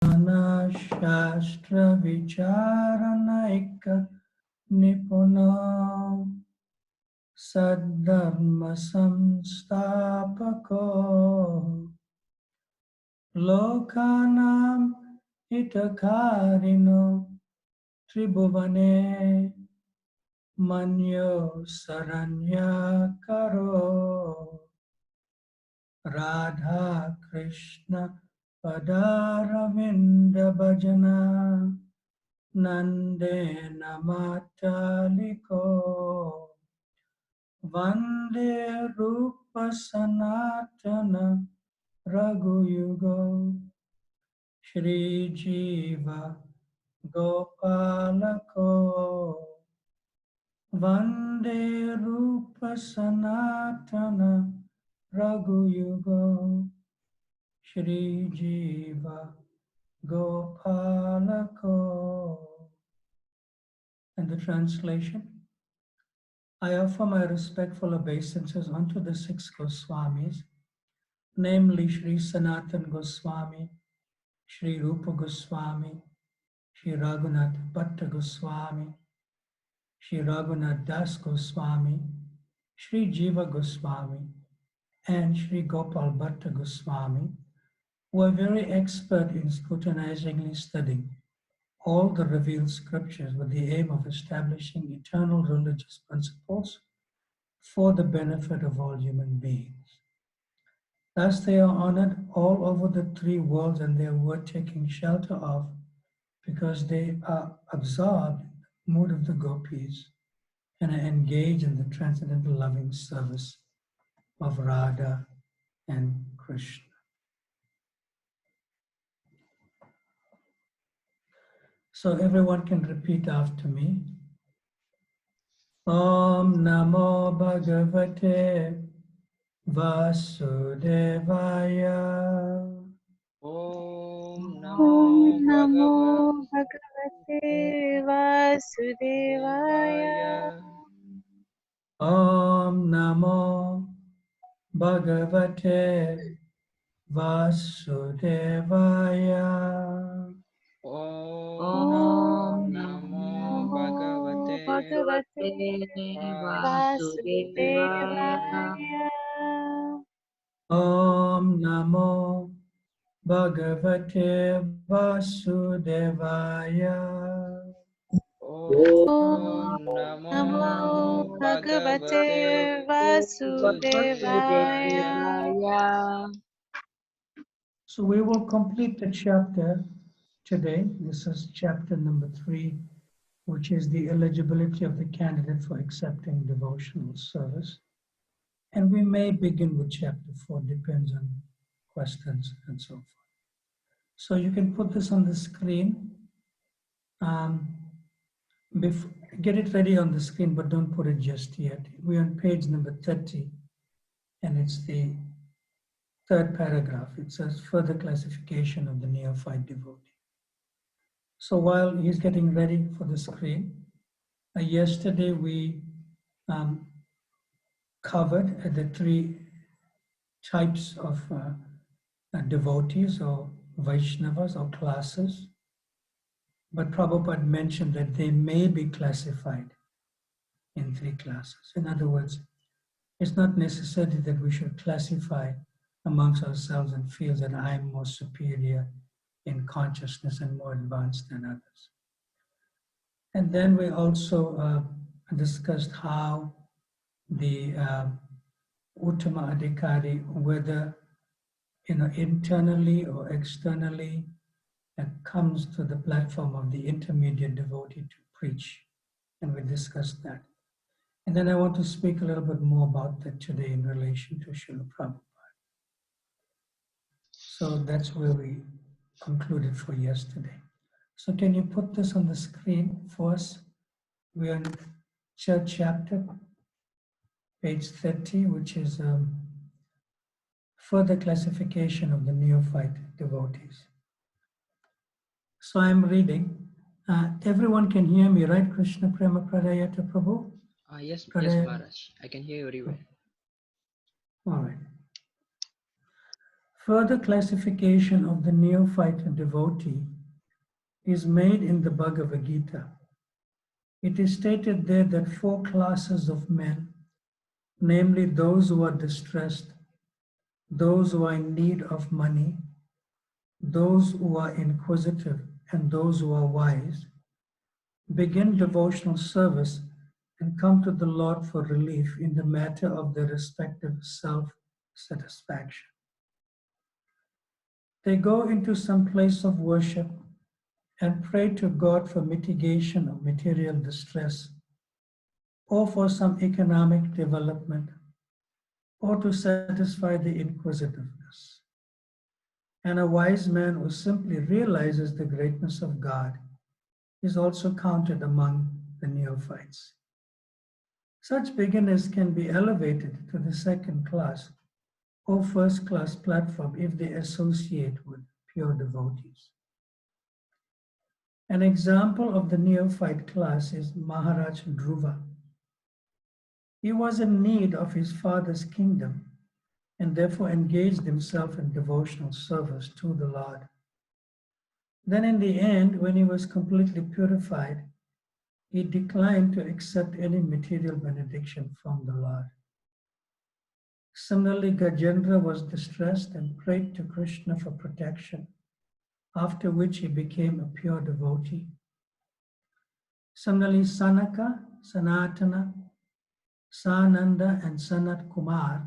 Shastra Vicharanaika Nipuna Saddharma Samstapako Lokanam Itakarino Tribhuvane Manyo Saranya Karo Radha Krishna Padaravinda Bhajana Nandena Mataliko Vande Rupa Sanatana Raghuyugo Shri Jiva Gopalako Vande Rupa Sanatana Raghuyugo Shri Jiva Gopalako. And the translation: I offer my respectful obeisances unto the six Goswamis, namely Shri Sanatan Goswami, Shri Rupa Goswami, Shri Raghunath Bhatta Goswami, Shri Raghunath Das Goswami, Shri Jiva Goswami, and Shri Gopal Bhatta Goswami, who are very expert in scrutinizingly studying all the revealed scriptures with the aim of establishing eternal religious principles for the benefit of all human beings. Thus they are honored all over the three worlds, and they are worth taking shelter of because they are absorbed in the mood of the gopis and are engaged in the transcendental loving service of Radha and Krishna. So everyone can repeat after me. Om Namo Bhagavate Vasudevaya. Om Om Namo Namo Bhagavate Vasudevaya. Om Namo Bhagavate Vasudevaya. Om Om Namo Namo Bhagavate Bhagavate Vasudevaya. Vasudevaya. Om Namo Bhagavate Vasudevaya. Om Om Namo Namo Bhagavate Bhagavate Vasudevaya. Vasudevaya. So we will complete the chapter today. This is chapter number 3, which is the eligibility of the candidate for accepting devotional service. And we may begin with chapter 4, depends on questions and so forth. So you can put this on the screen. Get it ready on the screen, but don't put it just yet. We're on page number 30, and it's the third paragraph. It says further classification of the neophyte devotee. So while he's getting ready for the screen, yesterday we covered the three types of devotees or Vaishnavas or classes, but Prabhupada mentioned that they may be classified in three classes. In other words, it's not necessary that we should classify amongst ourselves and feel that I am more superior in consciousness and more advanced than others. And then we also discussed how the Uttama Adhikari, whether internally or externally, comes to the platform of the intermediate devotee to preach. And we discussed that. And then I want to speak a little bit more about that today in relation to Srila Prabhupada. So that's where we concluded for yesterday. So can you put this on the screen for us? We are in third chapter, page 30, which is further classification of the neophyte devotees. So I'm reading. Everyone can hear me, right? Krishna Prema Pradayata Prabhu? Yes, Pradayata. Maharaj. I can hear you very well. All right. Further classification of the neophyte devotee is made in the Bhagavad Gita. It is stated there that four classes of men, namely those who are distressed, those who are in need of money, those who are inquisitive, and those who are wise, begin devotional service and come to the Lord for relief in the matter of their respective self-satisfaction. They go into some place of worship and pray to God for mitigation of material distress, or for some economic development, or to satisfy the inquisitiveness. And a wise man who simply realizes the greatness of God is also counted among the neophytes. Such beginners can be elevated to the second class or first class platform if they associate with pure devotees. An example of the neophyte class is Maharaja Dhruva. He was in need of his father's kingdom and therefore engaged himself in devotional service to the Lord. Then in the end, when he was completely purified, he declined to accept any material benediction from the Lord. Similarly, Gajendra was distressed and prayed to Krishna for protection, after which he became a pure devotee. Similarly, Sanaka, Sanatana, Sananda, and Sanat Kumar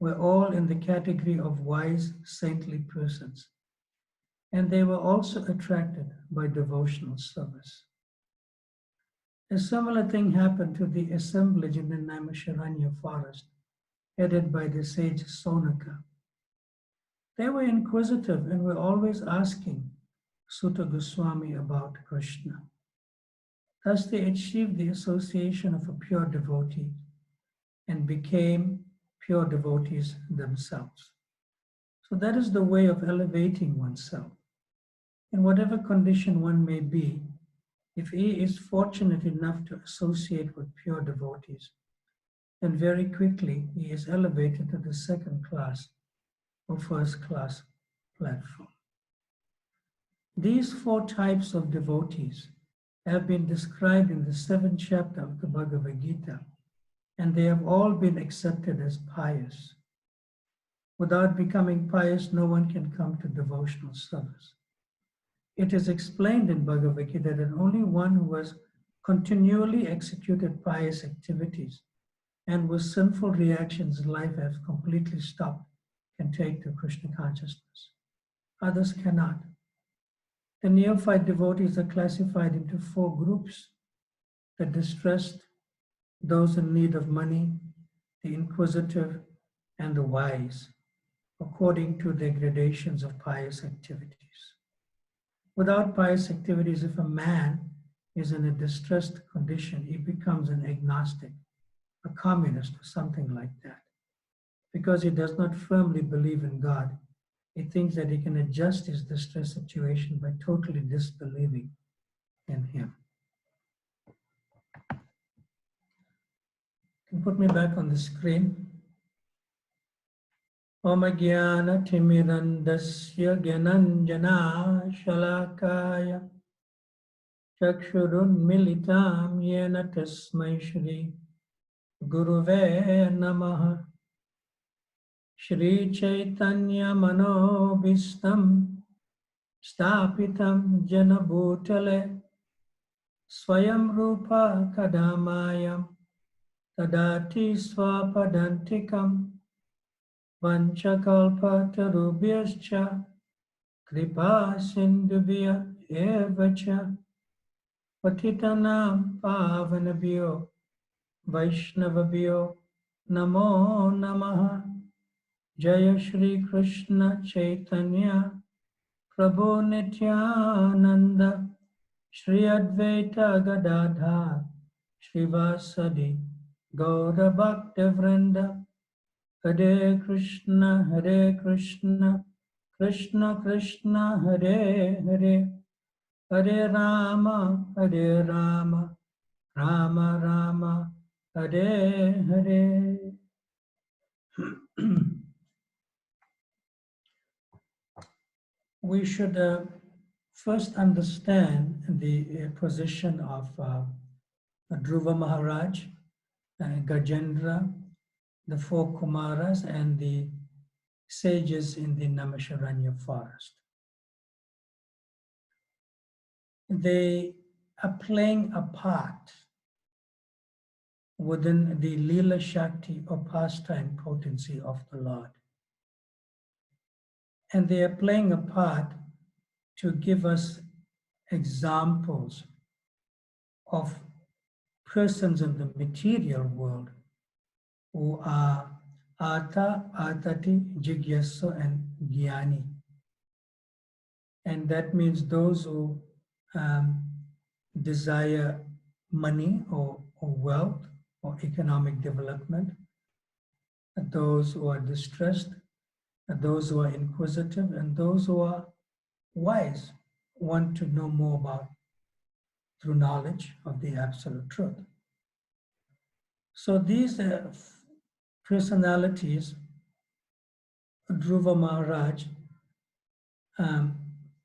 were all in the category of wise, saintly persons, and they were also attracted by devotional service. A similar thing happened to the assemblage in the Naimisharanya forest, headed by the sage Sonaka. They were inquisitive and were always asking Sutta Goswami about Krishna. Thus they achieved the association of a pure devotee and became pure devotees themselves. So that is the way of elevating oneself. In whatever condition one may be, if he is fortunate enough to associate with pure devotees, then very quickly he is elevated to the second class or first class platform. These four types of devotees have been described in the 7th chapter of the Bhagavad Gita, and they have all been accepted as pious. Without becoming pious, no one can come to devotional service. It is explained in Bhagavad Gita that only one who has continually executed pious activities and with sinful reactions in life has completely stopped can take to Krishna consciousness. Others cannot. The neophyte devotees are classified into four groups: the distressed, those in need of money, the inquisitive, and the wise, according to their gradations of pious activities. Without pious activities, if a man is in a distressed condition, he becomes an agnostic, a communist, or something like that. Because he does not firmly believe in God, he thinks that he can adjust his distressed situation by totally disbelieving in Him. You can put me back on the screen. Om Jnana Timirandasya Gyananjana Shalakaya Chakshurun Militam Yena Tasmai Shri Guruve Namaha Shri Chaitanya Manobhistam Stapitam Jana Bhutale Swayam Rupa Kadamayam Tadati Swapadantikam Vanchakalpa Tarubhyascha Kripa Sindhubhya Evacha Patitanam Pavanabhyo Vaishnavabhyo Namo Namaha Jaya Shri Krishna Chaitanya Prabhu Nityananda Shri Advaita Gadadhar Srivasadi Gaura Bhakta Vrinda Hare Krishna Krishna Krishna Hare Hare Hare Rama Rama Rama Hare Hare we should first understand the position of Dhruva Maharaj, Gajendra, the four Kumaras, and the sages in the Namasharanya forest. They are playing a part within the Leela Shakti or pastime potency of the Lord. And they are playing a part to give us examples of persons in the material world who are Ata, Atati, Jigyasu, and Gyani. And that means those who desire money or wealth or economic development, those who are distressed, those who are inquisitive, and those who are wise, want to know more about through knowledge of the absolute truth. So these personalities, Dhruva Maharaj,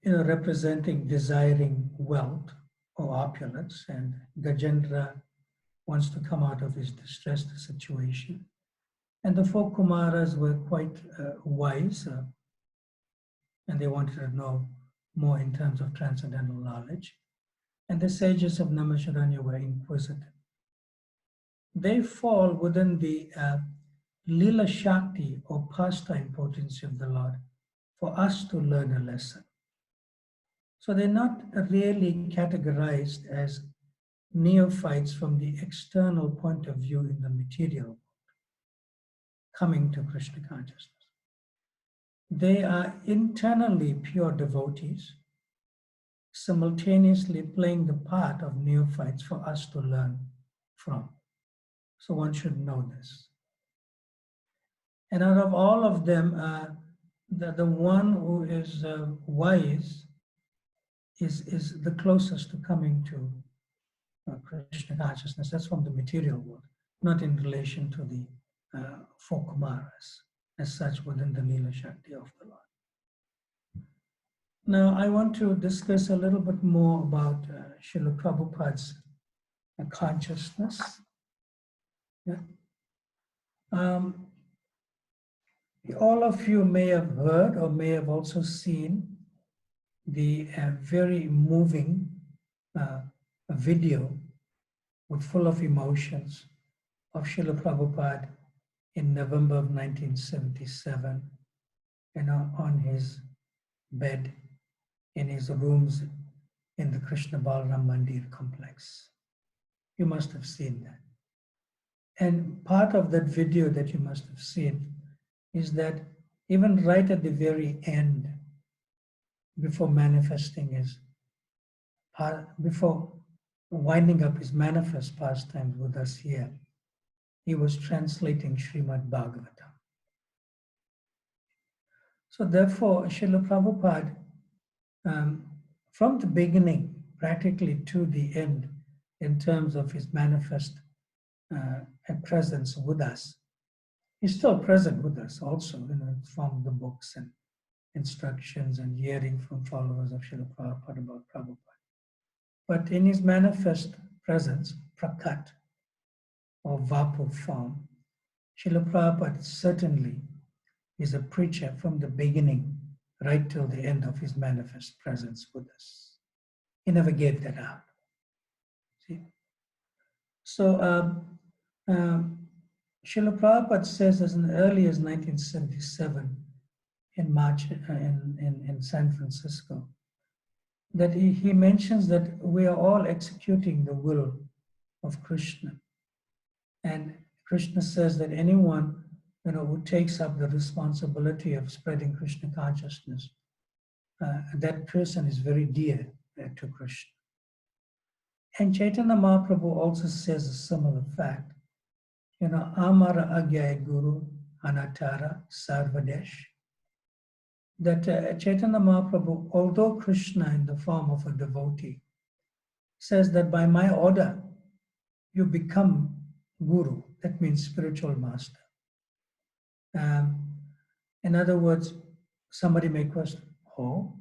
representing desiring wealth or opulence, and Gajendra wants to come out of his distressed situation. And the four Kumaras were quite wise, and they wanted to know more in terms of transcendental knowledge. And the sages of Namasharanya were inquisitive. They fall within the Lila Shakti or pastime potency of the Lord for us to learn a lesson. So they're not really categorized as neophytes from the external point of view in the material world, coming to Krishna consciousness. They are internally pure devotees, simultaneously playing the part of neophytes for us to learn from. So one should know this. And out of all of them, the one who is wise is the closest to coming to Krishna consciousness. That's from the material world, not in relation to the four Kumaras as such within the Leela Shakti of the Lord. Now, I want to discuss a little bit more about Srila Prabhupada's consciousness. Yeah. All of you may have heard or may have also seen the very moving video with full of emotions of Srila Prabhupada in November of 1977, on his bed in his rooms in the Krishna Balaram Mandir complex. You must have seen that. And part of that video that you must have seen is that even right at the very end, before manifesting his, before winding up his manifest pastimes with us here, he was translating Srimad Bhagavatam. So therefore, Srila Prabhupada, from the beginning, practically to the end, in terms of his manifest presence with us, he's still present with us also, from the books and instructions and hearing from followers of Srila Prabhupada about Prabhupada. But in his manifest presence, prakat, or vapu form, Srila Prabhupada certainly is a preacher from the beginning right till the end of his manifest presence with us. He never gave that out. See? So Srila Prabhupada says as early as 1977 in March in San Francisco, that he mentions that we are all executing the will of Krishna. And Krishna says that anyone who takes up the responsibility of spreading Krishna consciousness, that person is very dear to Krishna. And Chaitanya Mahaprabhu also says a similar fact. Amara Agyaya Guru Anatara Sarvadesh. That Chaitanya Mahaprabhu, although Krishna in the form of a devotee, says that by my order, you become Guru. That means spiritual master. In other words, somebody may question, oh,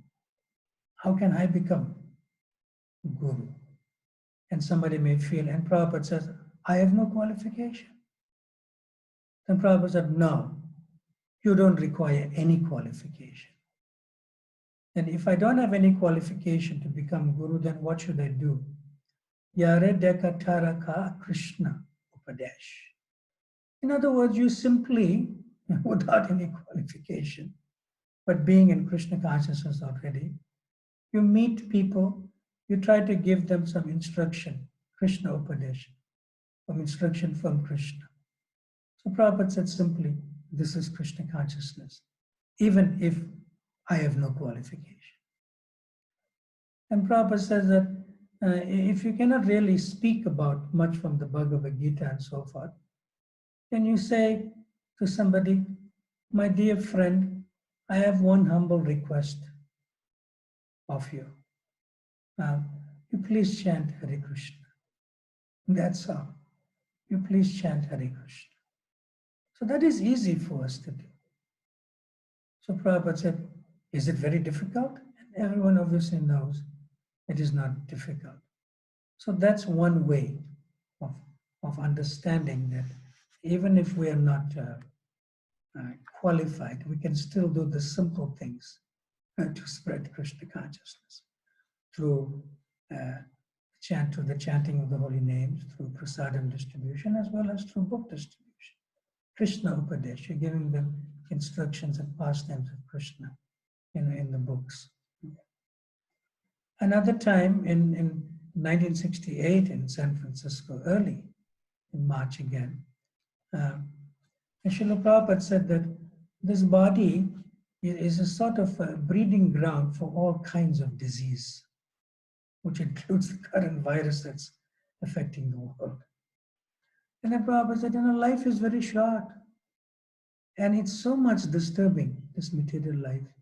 how can I become guru? And somebody may feel, and Prabhupada says, I have no qualification. Then Prabhupada said, no, you don't require any qualification. And if I don't have any qualification to become guru, then what should I do? Yare dekataraka Krishna Upadesh. In other words, you simply, without any qualification, but being in Krishna consciousness already, you meet people, you try to give them some instruction, Krishna Upadesh, some instruction from Krishna. So Prabhupada said simply, this is Krishna consciousness, even if I have no qualification. And Prabhupada says that if you cannot really speak about much from the Bhagavad Gita and so forth, then you say to somebody, my dear friend, I have one humble request of you. You please chant Hare Krishna. That's all. You please chant Hare Krishna. So that is easy for us to do. So Prabhupada said, is it very difficult? And everyone obviously knows it is not difficult. So that's one way of understanding that even if we are not qualified, we can still do the simple things to spread Krishna consciousness through the chanting of the holy names, through prasadam distribution, as well as through book distribution. Krishna Upadesh, you're giving them instructions and pastimes of Krishna in the books. Another time in 1968 in San Francisco, early in March again, Srila Prabhupada said that this body is a sort of a breeding ground for all kinds of disease, which includes the current virus that's affecting the world. And then Prabhupada said, life is very short. And it's so much disturbing, this material life.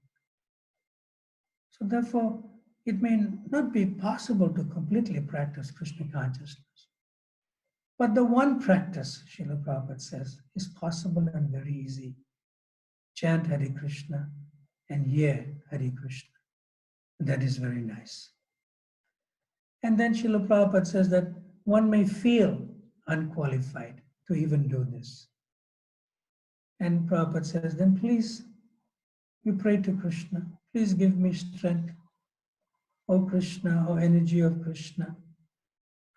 So therefore, it may not be possible to completely practice Krishna consciousness. But the one practice, Srila Prabhupada says, is possible and very easy. Chant Hare Krishna and hear Hare Krishna. That is very nice. And then Srila Prabhupada says that one may feel unqualified to even do this. And Prabhupada says, then please, you pray to Krishna. Please give me strength. O Krishna, O energy of Krishna.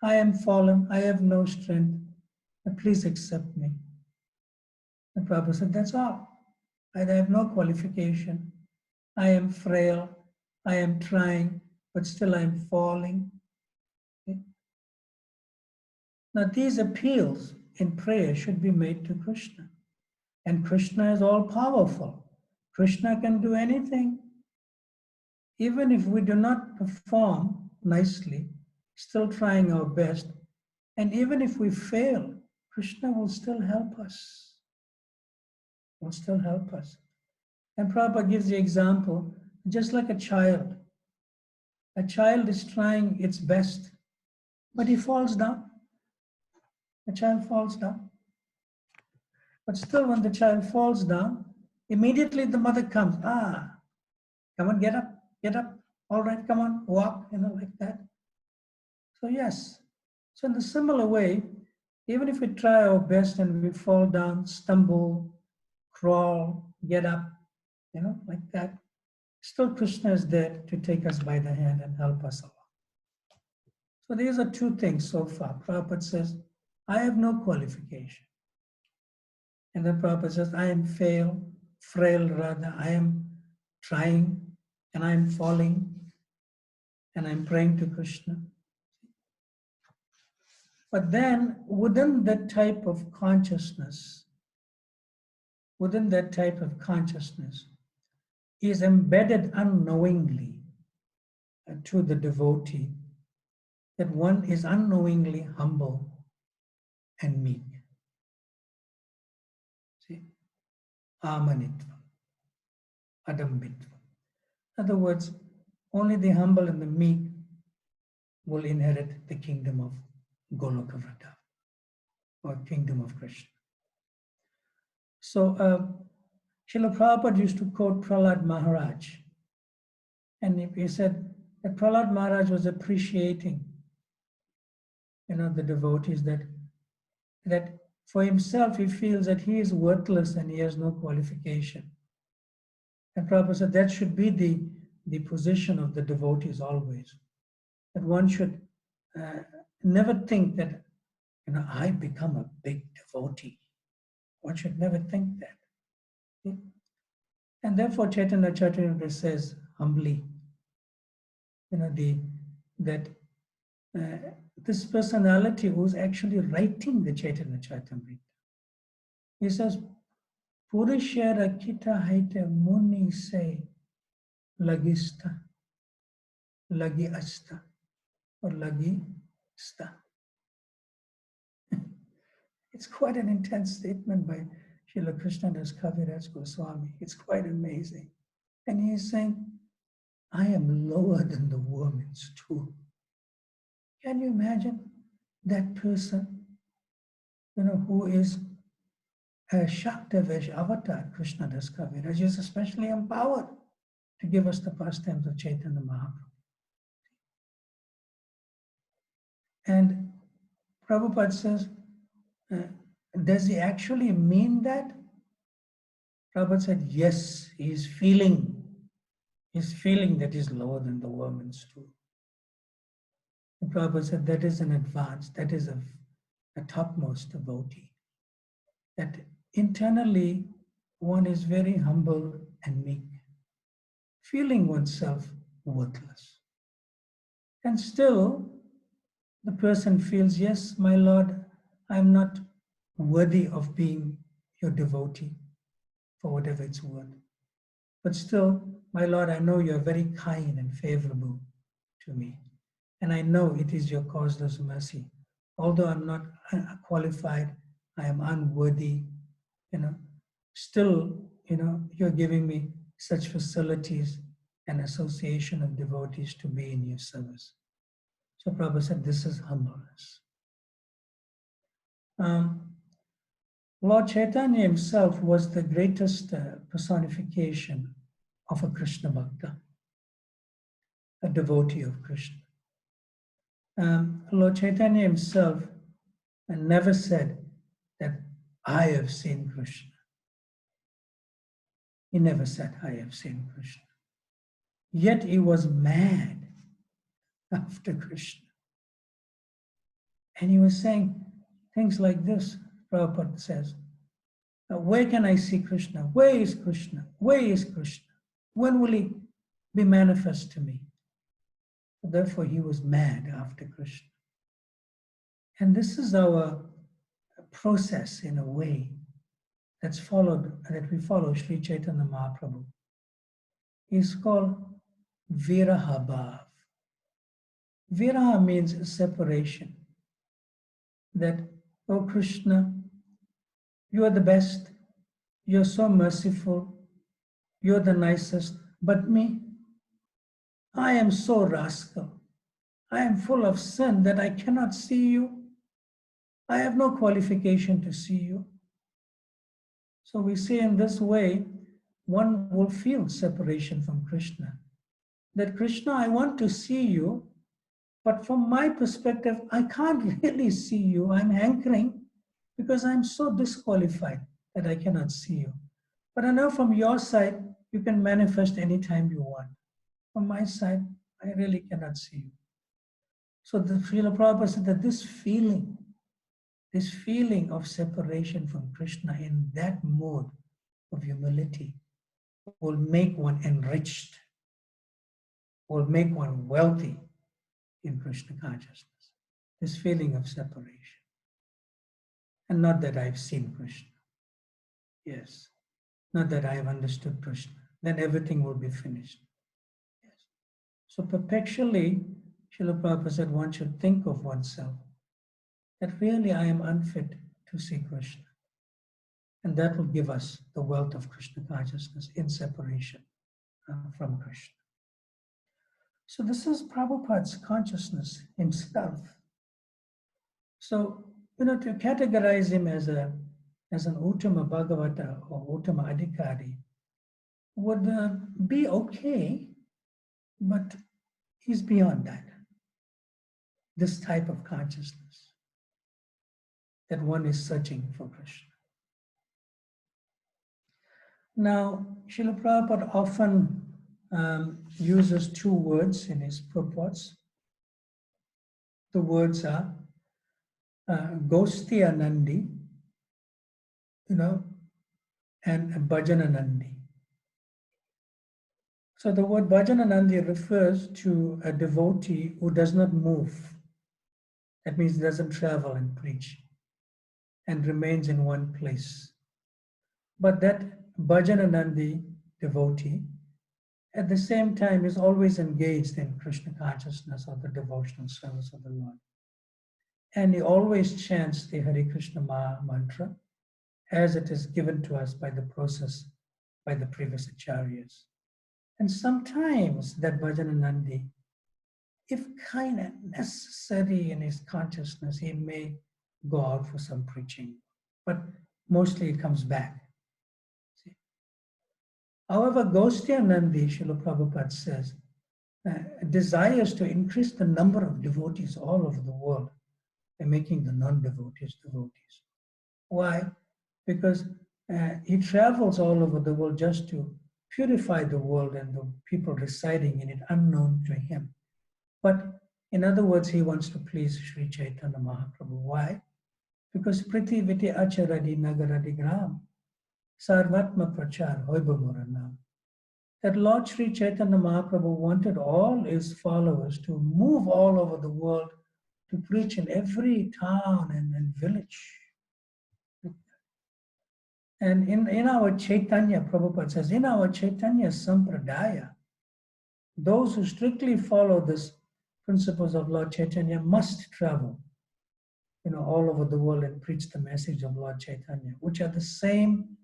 I am fallen, I have no strength. Please accept me. And Prabhupada said, that's all. I have no qualification. I am frail. I am trying, but still I am falling. Okay? Now these appeals in prayer should be made to Krishna. And Krishna is all powerful. Krishna can do anything. Even if we do not perform nicely, still trying our best, and even if we fail, Krishna will still help us. Will still help us. And Prabhupada gives the example, just like a child. A child is trying its best, but he falls down. A child falls down. But still, when the child falls down, immediately the mother comes, come on, get up. All right, come on, walk, like that. So yes, so in the similar way, even if we try our best and we fall down, stumble, crawl, get up, like that, still Krishna is there to take us by the hand and help us along. So these are two things so far. Prabhupada says, I have no qualification. And then Prabhupada says, I am frail rather, I am trying and I am falling and I'm praying to Krishna. But then within that type of consciousness, is embedded unknowingly to the devotee that one is unknowingly humble and meek. See? Amanitva, adambitva. In other words, only the humble and the meek will inherit the kingdom of Goloka Vrata, or kingdom of Krishna. So Srila Prabhupada used to quote Prahlad Maharaj, and he said, that Prahlad Maharaj was appreciating, the devotees, that for himself he feels that he is worthless and he has no qualification. And Prabhupada said that should be the position of the devotees always. That one should never think that, I become a big devotee. One should never think that. And therefore Chaitanya Charitamrita says humbly, that this personality who's actually writing the Chaitanya Charitamrita, he says, Purushara kita haite muni se lagista, lagi asta, or lagi sta. It's quite an intense statement by Srila Krishnadas Kaviraj Goswami. It's quite amazing. And he's saying, I am lower than the worm in stool. Can you imagine that person, who is a Shaktavesh avatar, Krishnadas Kaviraj, is especially empowered to give us the pastimes of Chaitanya Mahaprabhu. And Prabhupada says, does he actually mean that? Prabhupada said, yes, he's feeling that he's lower than the worm in stool. And Prabhupada said, that is an advance, that is a topmost devotee. That internally one is very humble and meek, feeling oneself worthless. And still, the person feels, yes, my Lord, I'm not worthy of being your devotee for whatever it's worth. But still, my Lord, I know you're very kind and favorable to me. And I know it is your causeless mercy. Although I'm not qualified, I am unworthy, still, you're giving me such facilities and association of devotees to be in your service. So Prabhupada said, this is humbleness. Lord Chaitanya himself was the greatest personification of a Krishna Bhakta, a devotee of Krishna. Lord Chaitanya himself never said that I have seen Krishna. He never said, I have seen Krishna. Yet he was mad after Krishna. And he was saying things like this, Prabhupada says, where can I see Krishna? Where is Krishna? Where is Krishna? When will he be manifest to me? Therefore, he was mad after Krishna. And this is our process in a way that we follow Sri Chaitanya Mahaprabhu. It's called Viraha Bhav. Viraha means separation. That, oh Krishna, you are the best, you're so merciful, you're the nicest, but me, I am so rascal. I am full of sin that I cannot see you. I have no qualification to see you. So we say in this way, one will feel separation from Krishna. That Krishna, I want to see you, but from my perspective, I can't really see you. I'm hankering because I'm so disqualified that I cannot see you. But I know from your side, you can manifest anytime you want. From my side, I really cannot see you. So the Srila Prabhupada said that this feeling of separation from Krishna in that mode of humility will make one enriched, will make one wealthy in Krishna consciousness. This feeling of separation. And not that I've seen Krishna. Yes. Not that I have understood Krishna. Then everything will be finished. Yes. So perpetually, Srila Prabhupada said one should think of oneself that really I am unfit to see Krishna. And that will give us the wealth of Krishna consciousness in separation from Krishna. So this is Prabhupada's consciousness himself. So, to categorize him as an Uttama Bhagavata or Uttama Adhikari would be okay, but He's beyond that. This type of consciousness that one is searching for Krishna. Now, Srila Prabhupada often uses two words in his purports. The words are Gostyanandi, and Bhajananandi. So the word Bhajananandi refers to a devotee who does not move. That means doesn't travel and preach and remains in one place. But that Bhajananandi devotee at the same time is always engaged in Krishna consciousness or the devotional service of the Lord. And he always chants the Hare Krishna mantra as it is given to us by the process, by the previous acharyas. And sometimes that Bhajananandi, if kind of necessary in his consciousness, he may go out for some preaching, but mostly he comes back. See? However, Gostyanandi, Srila Prabhupada says, desires to increase the number of devotees all over the world by making the non-devotees devotees. Why? Because he travels all over the world just to purify the world and the people residing in it unknown to him. But in other words, he wants to please Sri Chaitanya Mahaprabhu. Why? Because Priti Viti Acharadi Nagaradi Gram Sarvatma Prachar Hoiba Muranam. That Lord Sri Chaitanya Mahaprabhu wanted all his followers to move all over the world to preach in every town and village. And in our Chaitanya, Prabhupada says, in our Chaitanya Sampradaya, those who strictly follow this principles of Lord Chaitanya must travel, all over the world and preach the message of Lord Chaitanya, which are the same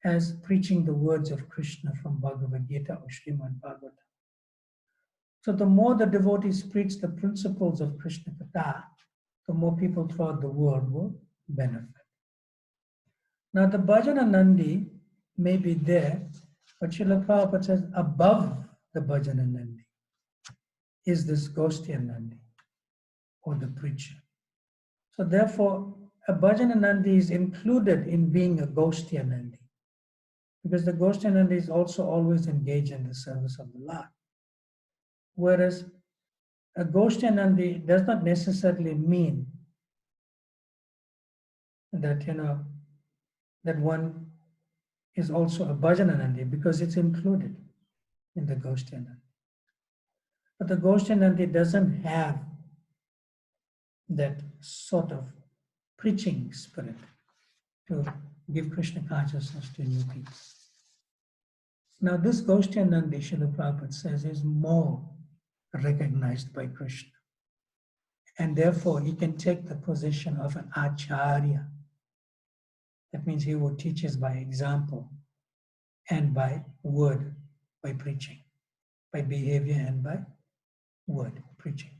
as preaching the words of Krishna from Bhagavad Gita or Srimad Bhagavata. So the more the devotees preach the principles of Krishna Katha, the more people throughout the world will benefit. Now the Bhajananandi may be there, but Srila Prabhupada says above the Bhajananandi is this Gostyanandi, or the preacher. So therefore, a Bhajananandi is included in being a Gostyanandi, because the Gostyanandi is also always engaged in the service of the Lord. Whereas a Gostyanandi does not necessarily mean that, that one is also a Bhajananandi, because it's included in the Gostyanandi. But the Gostyanandi doesn't have that sort of preaching spirit to give Krishna consciousness to new people. Now this Gostyanandi, Srila Prabhupada says, is more recognized by Krishna. And therefore he can take the position of an acharya. That means he who teaches by example and by word, by preaching, by behavior and by word, preaching.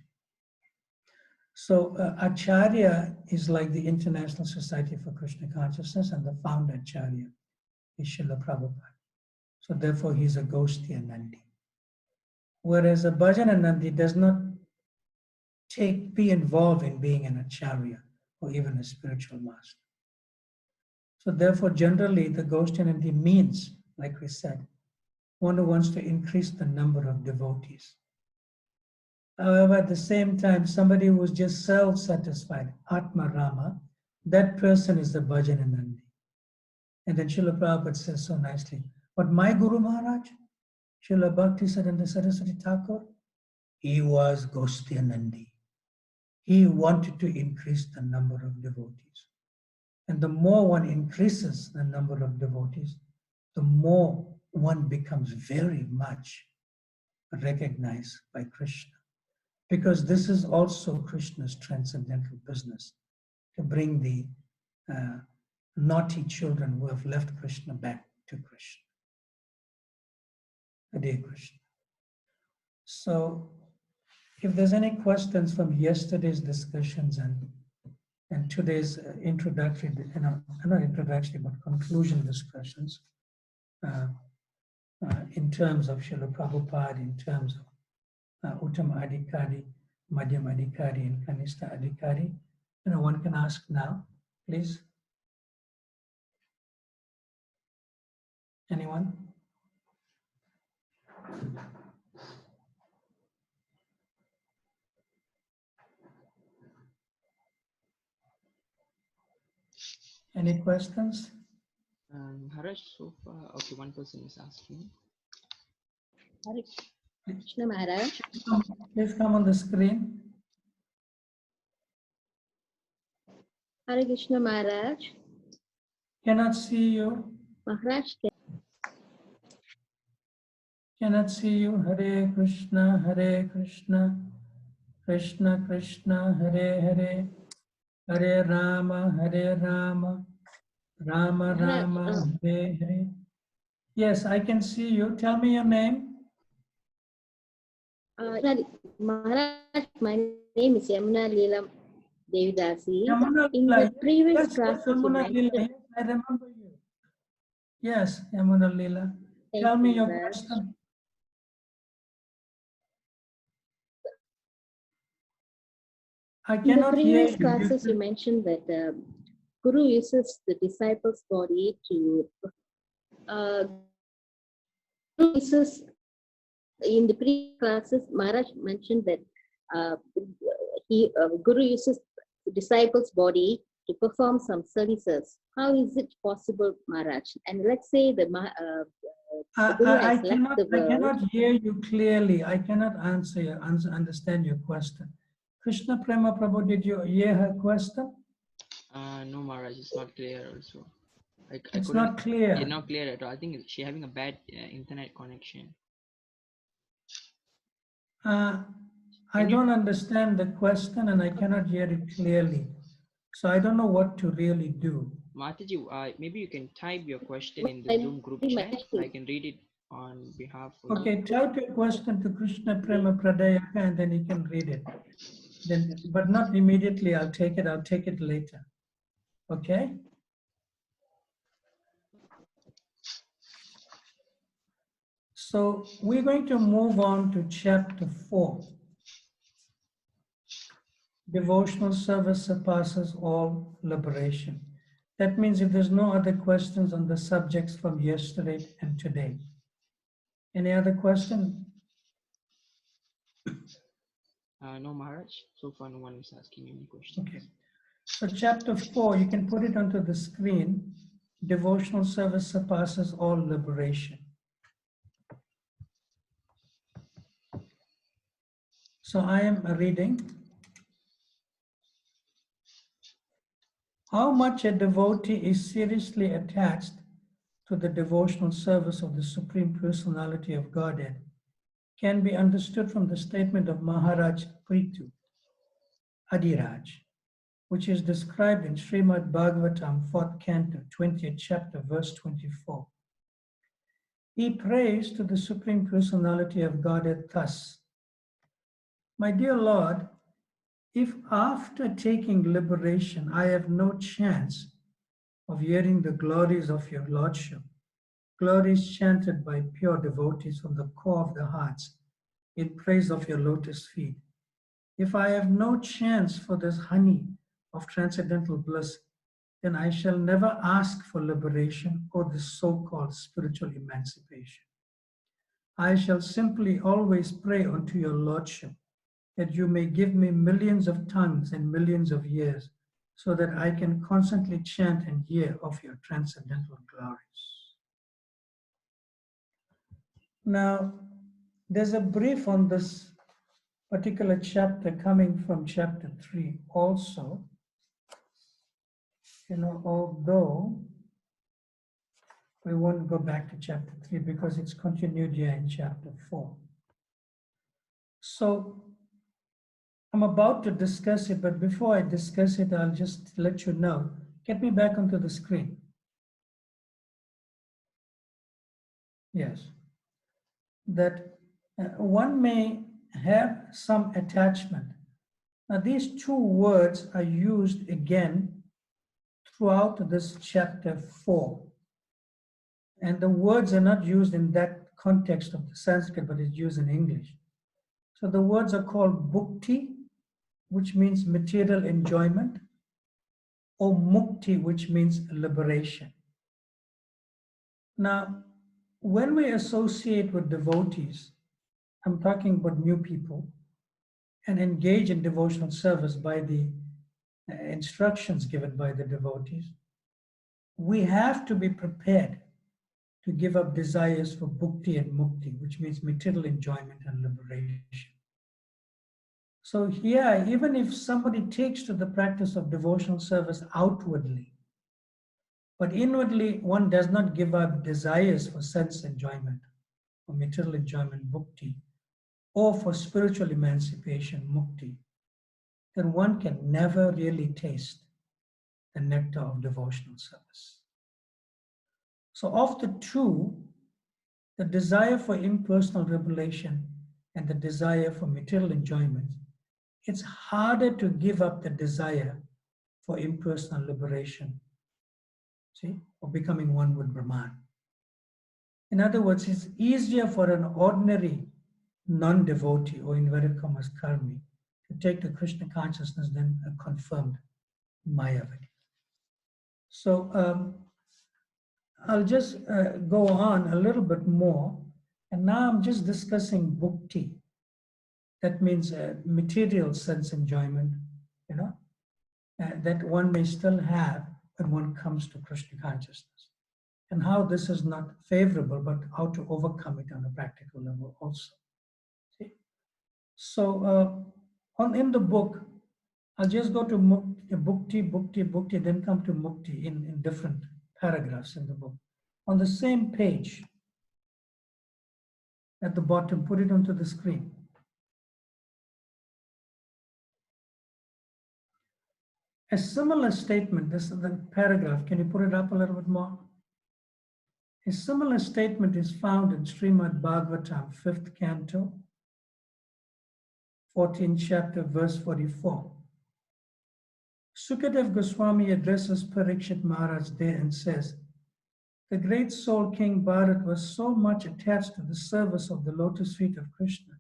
So Acharya is like the International Society for Krishna Consciousness, and the founder Acharya is Srila Prabhupada. So therefore he's a Gostyanandi. Whereas a Bhajananandi does not be involved in being an Acharya or even a spiritual master. So therefore generally the Gostyanandi means, like we said, one who wants to increase the number of devotees. However, at the same time, somebody who is just self-satisfied, Atma Rama, that person is the Bhajananandi. And then Srila Prabhupada says so nicely, but my Guru Maharaj, Srila Bhakti Siddhanta Saraswati Thakur, he was Gostyanandi. He wanted to increase the number of devotees. And the more one increases the number of devotees, the more one becomes very much recognized by Krishna. Because this is also Krishna's transcendental business, to bring the naughty children who have left Krishna back to Krishna. Hare Krishna. So, if there's any questions from yesterday's discussions and today's introductory, not introductory, but conclusion discussions, in terms of Srila Prabhupada, in terms of Uttama Adhikari, Madhyam Adhikari, and Kanishta Adhikari. One can ask now, please. Anyone? Any questions? Maharaj, so far, okay, one person is asking. Hare Krishna Maharaj. Please come on the screen. Hare Krishna Maharaj. Cannot see you. Maharaj, Cannot see you. Hare Krishna, Krishna Krishna, Hare Hare, Hare Rama, Rama Maharaj, Rama, Hare Hare. Yes, I can see you. Tell me your name. Maharaj, my name is Yamuna Leela Devidasi. Yamuna In Lila. the previous Yes, classes, you Yamuna Lila. mentioned. Yes, I remember you. Yes, Yamuna Lila. Thank Tell me you, your Maharaj. question. I In the cannot hear previous you. classes, you mentioned that Guru uses the disciple's body to. Guru uses in the previous classes. Maharaj mentioned that Guru uses the disciple's body to perform some services. How is it possible, Maharaj? And let's say the Guru has left the I world. cannot hear you clearly. I cannot understand your question. Krishna Prema Prabhu, did you hear her question? No, Maharaj, it's not clear also. I It's couldn't, not clear. It's not clear at all. I think she's having a bad internet connection. I don't understand the question and I cannot hear it clearly. So I don't know what to really do. Mataji, maybe you can type your question in the Zoom group chat. I can read it on behalf of Okay, type your question to Krishna Prema Pradayaka and then you can read it. Then, but not immediately, I'll take it later. Okay? So we're going to move on to chapter 4. Devotional service surpasses all liberation. That means if there's no other questions on the subjects from yesterday and today. Any other question? No, Maharaj. So far, no one is asking any questions. Okay. So chapter 4, you can put it onto the screen. Devotional service surpasses all liberation. So I am reading. How much a devotee is seriously attached to the devotional service of the Supreme Personality of Godhead can be understood from the statement of Maharaj Prithu Adiraj, which is described in Srimad Bhagavatam, 4th canto, 20th chapter, verse 24. He prays to the Supreme Personality of Godhead thus: My dear Lord, if after taking liberation I have no chance of hearing the glories of your Lordship, glories chanted by pure devotees from the core of their hearts in praise of your lotus feet, if I have no chance for this honey of transcendental bliss, then I shall never ask for liberation or this so-called spiritual emancipation. I shall simply always pray unto your Lordship that you may give me millions of tongues and millions of years so that I can constantly chant and hear of your transcendental glories. Now, there's a brief on this particular chapter coming from chapter 3 also. Although we won't go back to chapter 3 because it's continued here in chapter 4. So I'm about to discuss it, but before I discuss it, I'll just let you know. Get me back onto the screen. Yes. That one may have some attachment. Now, these two words are used again throughout this chapter 4. And the words are not used in that context of the Sanskrit, but it's used in English. So the words are called bhukti, which means material enjoyment, or mukti, which means liberation. Now, when we associate with devotees, I'm talking about new people, and engage in devotional service by the instructions given by the devotees, we have to be prepared to give up desires for bhukti and mukti, which means material enjoyment and liberation. So here, even if somebody takes to the practice of devotional service outwardly, but inwardly one does not give up desires for sense enjoyment, for material enjoyment, bhukti, or for spiritual emancipation, mukti, then one can never really taste the nectar of devotional service. So of the two, the desire for impersonal revelation and the desire for material enjoyment, it's harder to give up the desire for impersonal liberation, see, or becoming one with Brahman. In other words, it's easier for an ordinary non-devotee, or inverted commas karmi, to take to Krishna consciousness than a confirmed Mayavadi. So I'll just go on a little bit more, and now I'm just discussing bhukti. That means material sense enjoyment, that one may still have when one comes to Krishna consciousness, and how this is not favorable, but how to overcome it on a practical level also. See? So in the book, I'll just go to bhukti, then come to mukti in different paragraphs in the book. On the same page, at the bottom, put it onto the screen. A similar statement, this is the paragraph, can you put it up a little bit more? A similar statement is found in Srimad Bhagavatam, 5th canto, 14th chapter, verse 44. Sukadev Goswami addresses Parikshit Maharaj there and says, the great soul King Bharat was so much attached to the service of the lotus feet of Krishna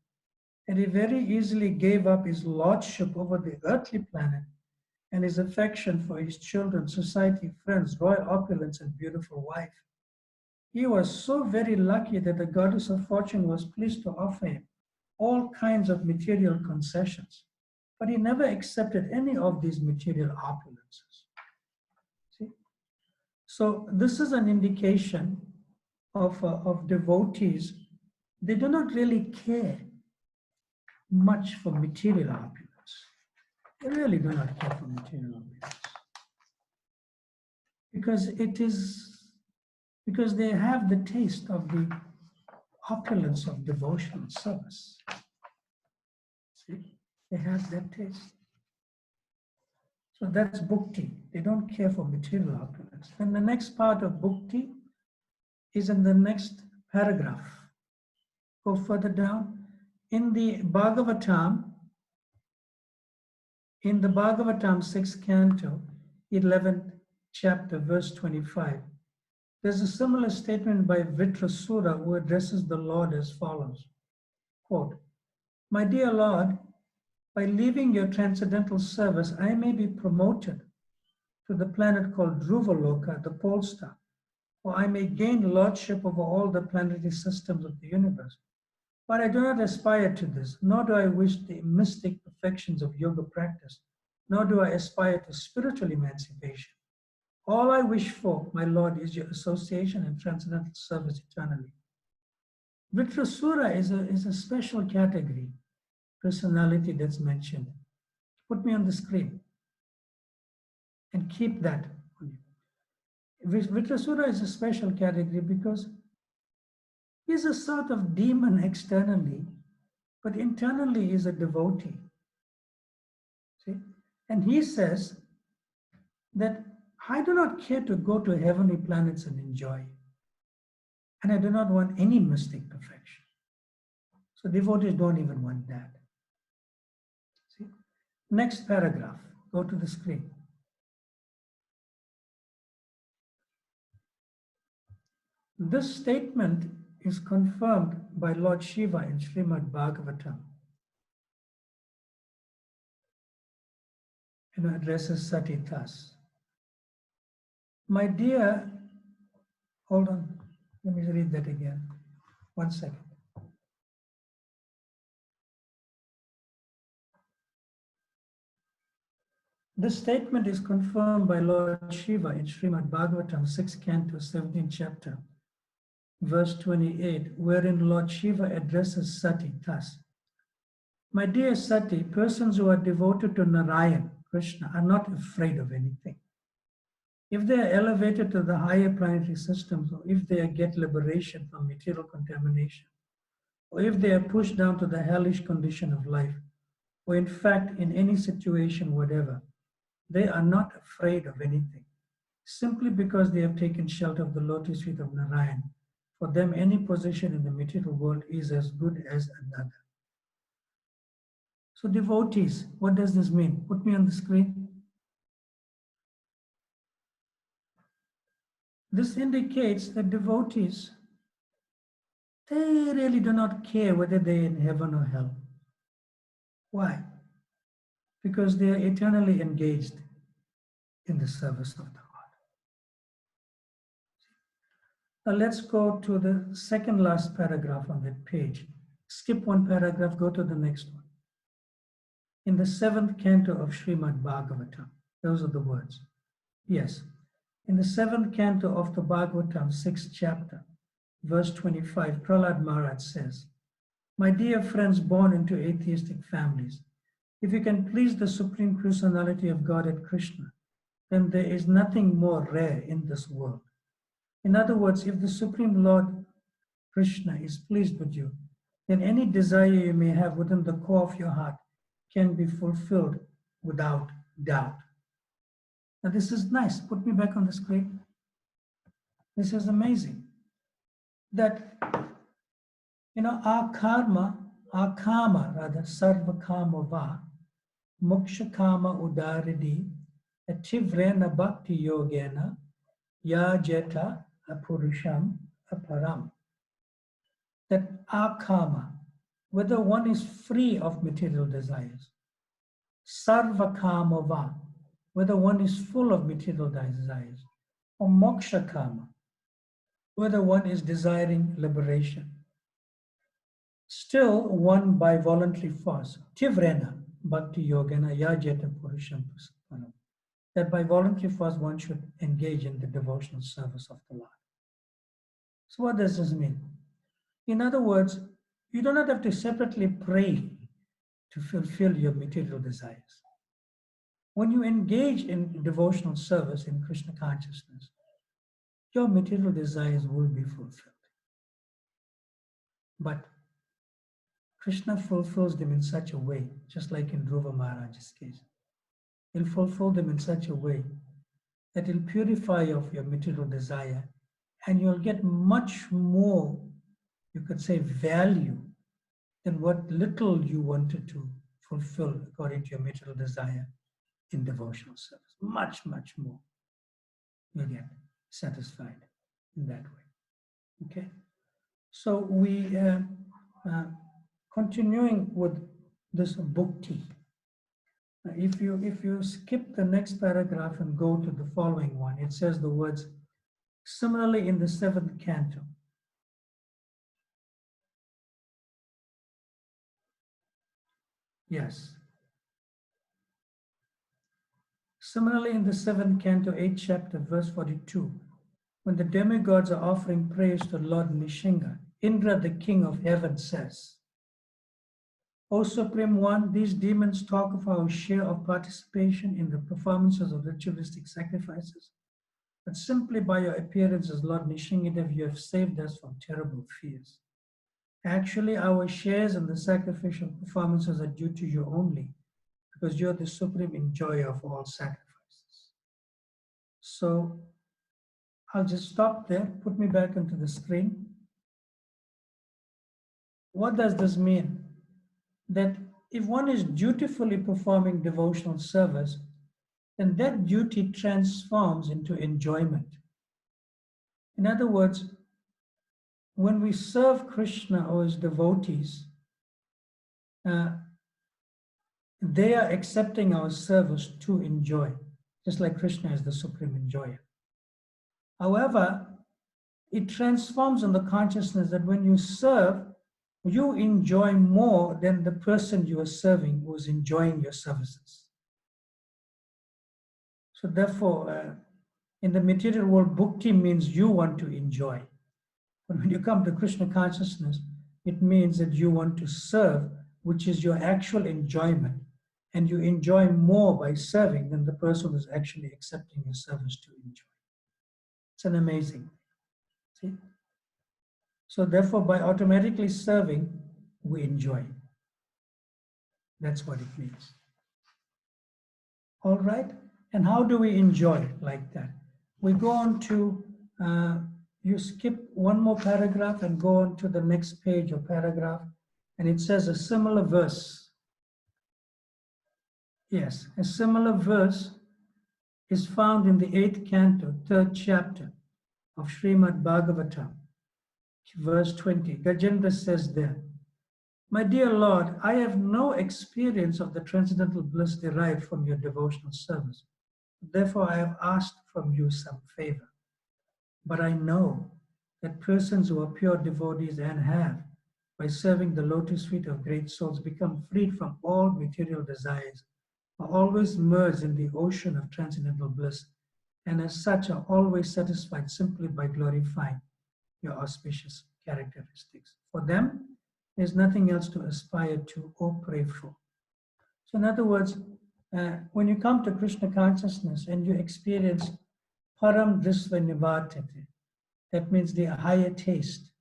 that he very easily gave up his lordship over the earthly planet and his affection for his children, society, friends, royal opulence, and beautiful wife. He was so very lucky that the goddess of fortune was pleased to offer him all kinds of material concessions, but he never accepted any of these material opulences. See? So this is an indication of devotees. They do not really care much for material opulence. They really do not care for material opulence. Because they have the taste of the opulence of devotional service. See? They have that taste. So that's bhukti. They don't care for material opulence. And the next part of bhukti is in the next paragraph. Go further down. In the Bhagavatam, 6th canto, 11th chapter, verse 25, there's a similar statement by Vitrasura, who addresses the Lord as follows, quote, my dear Lord, by leaving your transcendental service, I may be promoted to the planet called Dhruva Loka, the pole star, or I may gain lordship over all the planetary systems of the universe. But I do not aspire to this, nor do I wish the mystic perfections of yoga practice, nor do I aspire to spiritual emancipation. All I wish for, my Lord, is your association and transcendental service eternally. Vitrasura is a special category, personality that's mentioned. Put me on the screen and keep that. Vitrasura is a special category because he's a sort of demon externally, but internally he's a devotee. See? And he says that I do not care to go to heavenly planets and enjoy. And I do not want any mystic perfection. So devotees don't even want that. See? Next paragraph, go to the screen. This statement is confirmed by Lord Shiva in Srimad Bhagavatam, addresses Sati thus. My dear, hold on, let me read that again. 1 second. This statement is confirmed by Lord Shiva in Srimad Bhagavatam, 6th canto, 17th chapter, verse 28, wherein Lord Shiva addresses Sati thus. My dear Sati, persons who are devoted to Narayan, Krishna, are not afraid of anything. If they are elevated to the higher planetary systems, or if they get liberation from material contamination, or if they are pushed down to the hellish condition of life, or in fact in any situation, whatever, they are not afraid of anything, simply because they have taken shelter of the lotus feet of Narayan. For them, any position in the material world is as good as another. So devotees, what does this mean? Put me on the screen. This indicates that devotees, they really do not care whether they're in heaven or hell. Why? Because they are eternally engaged in the service of the Lord. Now let's go to the second last paragraph on that page. Skip one paragraph, go to the next one. In the 7th canto of Srimad Bhagavata, those are the words. Yes. In the 7th canto of the Bhagavatam, 6th chapter, verse 25, Prahlad Maharaj says, my dear friends born into atheistic families, if you can please the Supreme Personality of Godhead Krishna, then there is nothing more rare in this world. In other words, if the Supreme Lord Krishna is pleased with you, then any desire you may have within the core of your heart can be fulfilled without doubt. Now this is nice. Put me back on the screen. This is amazing. That, our karma, sarva kama va, moksha kama udaridi, ativrena bhakti yogena, yajeta apurusham aparam. That our karma, whether one is free of material desires, sarva kama va, whether one is full of material desires, or moksha kama, whether one is desiring liberation, still one by voluntary force, tivrena bhakti yogena yajeta purusham param, that by voluntary force one should engage in the devotional service of the Lord. So what does this mean? In other words, you do not have to separately pray to fulfill your material desires. When you engage in devotional service in Krishna consciousness, your material desires will be fulfilled. But Krishna fulfills them in such a way, just like in Dhruva Maharaja's case. He'll fulfill them in such a way that he'll purify you of your material desire, and you'll get much more, you could say, value than what little you wanted to fulfill according to your material desire in devotional service. Much, much more. You'll get satisfied in that way. Okay? So we continuing with this bhakti. If you skip the next paragraph and go to the following one, it says the words, similarly in the 7th canto. Yes. Similarly in the 7th canto, 8th chapter, verse 42, when the demigods are offering praise to Lord Nishinga, Indra, the king of heaven, says, O Supreme One, these demons talk of our share of participation in the performances of ritualistic sacrifices, but simply by your appearance as Lord Nishingadev, you have saved us from terrible fears. Actually, our shares in the sacrificial performances are due to you only, because you're the supreme enjoyer of all sacrifices. So I'll just stop there, put me back into the screen. What does this mean? That if one is dutifully performing devotional service, then that duty transforms into enjoyment. In other words, when we serve Krishna or his devotees, they are accepting our service to enjoy, just like Krishna is the supreme enjoyer. However, it transforms in the consciousness that when you serve, you enjoy more than the person you are serving who is enjoying your services. So therefore, in the material world, bhakti means you want to enjoy. But when you come to Krishna consciousness, it means that you want to serve, which is your actual enjoyment. And you enjoy more by serving than the person who is actually accepting your service to enjoy. It's an amazing, see? So therefore, by automatically serving, we enjoy. That's what it means. All right? And how do we enjoy like that? We go on to, you skip one more paragraph and go on to the next page or paragraph, and it says a similar verse. Yes, a similar verse is found in the 8th canto, 3rd chapter of Srimad Bhagavata, verse 20. Gajendra says there, "My dear Lord, I have no experience of the transcendental bliss derived from your devotional service. Therefore, I have asked from you some favor. But I know that persons who are pure devotees and have, by serving the lotus feet of great souls, become freed from all material desires, are always merged in the ocean of transcendental bliss, and as such are always satisfied simply by glorifying your auspicious characteristics. For them, there's nothing else to aspire to or pray for." So in other words, when you come to Krishna consciousness and you experience param drisva nivartate, that means the higher taste,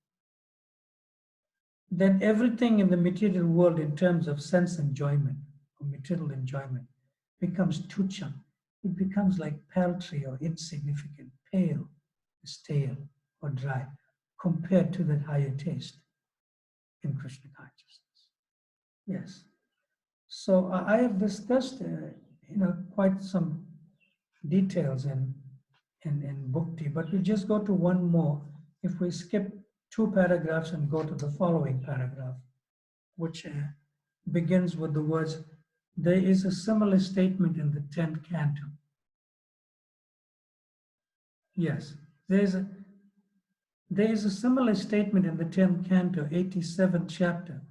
then everything in the material world in terms of sense enjoyment or material enjoyment becomes tucham. It becomes like paltry or insignificant, pale, stale, or dry, compared to that higher taste in Krishna consciousness. Yes. So I have discussed, quite some details in bhakti, but we just go to one more. If we skip 2 paragraphs and go to the following paragraph, which begins with the words, "There is a similar statement in the 10th canto." Yes, there is a similar statement in the 10th canto, 87th chapter,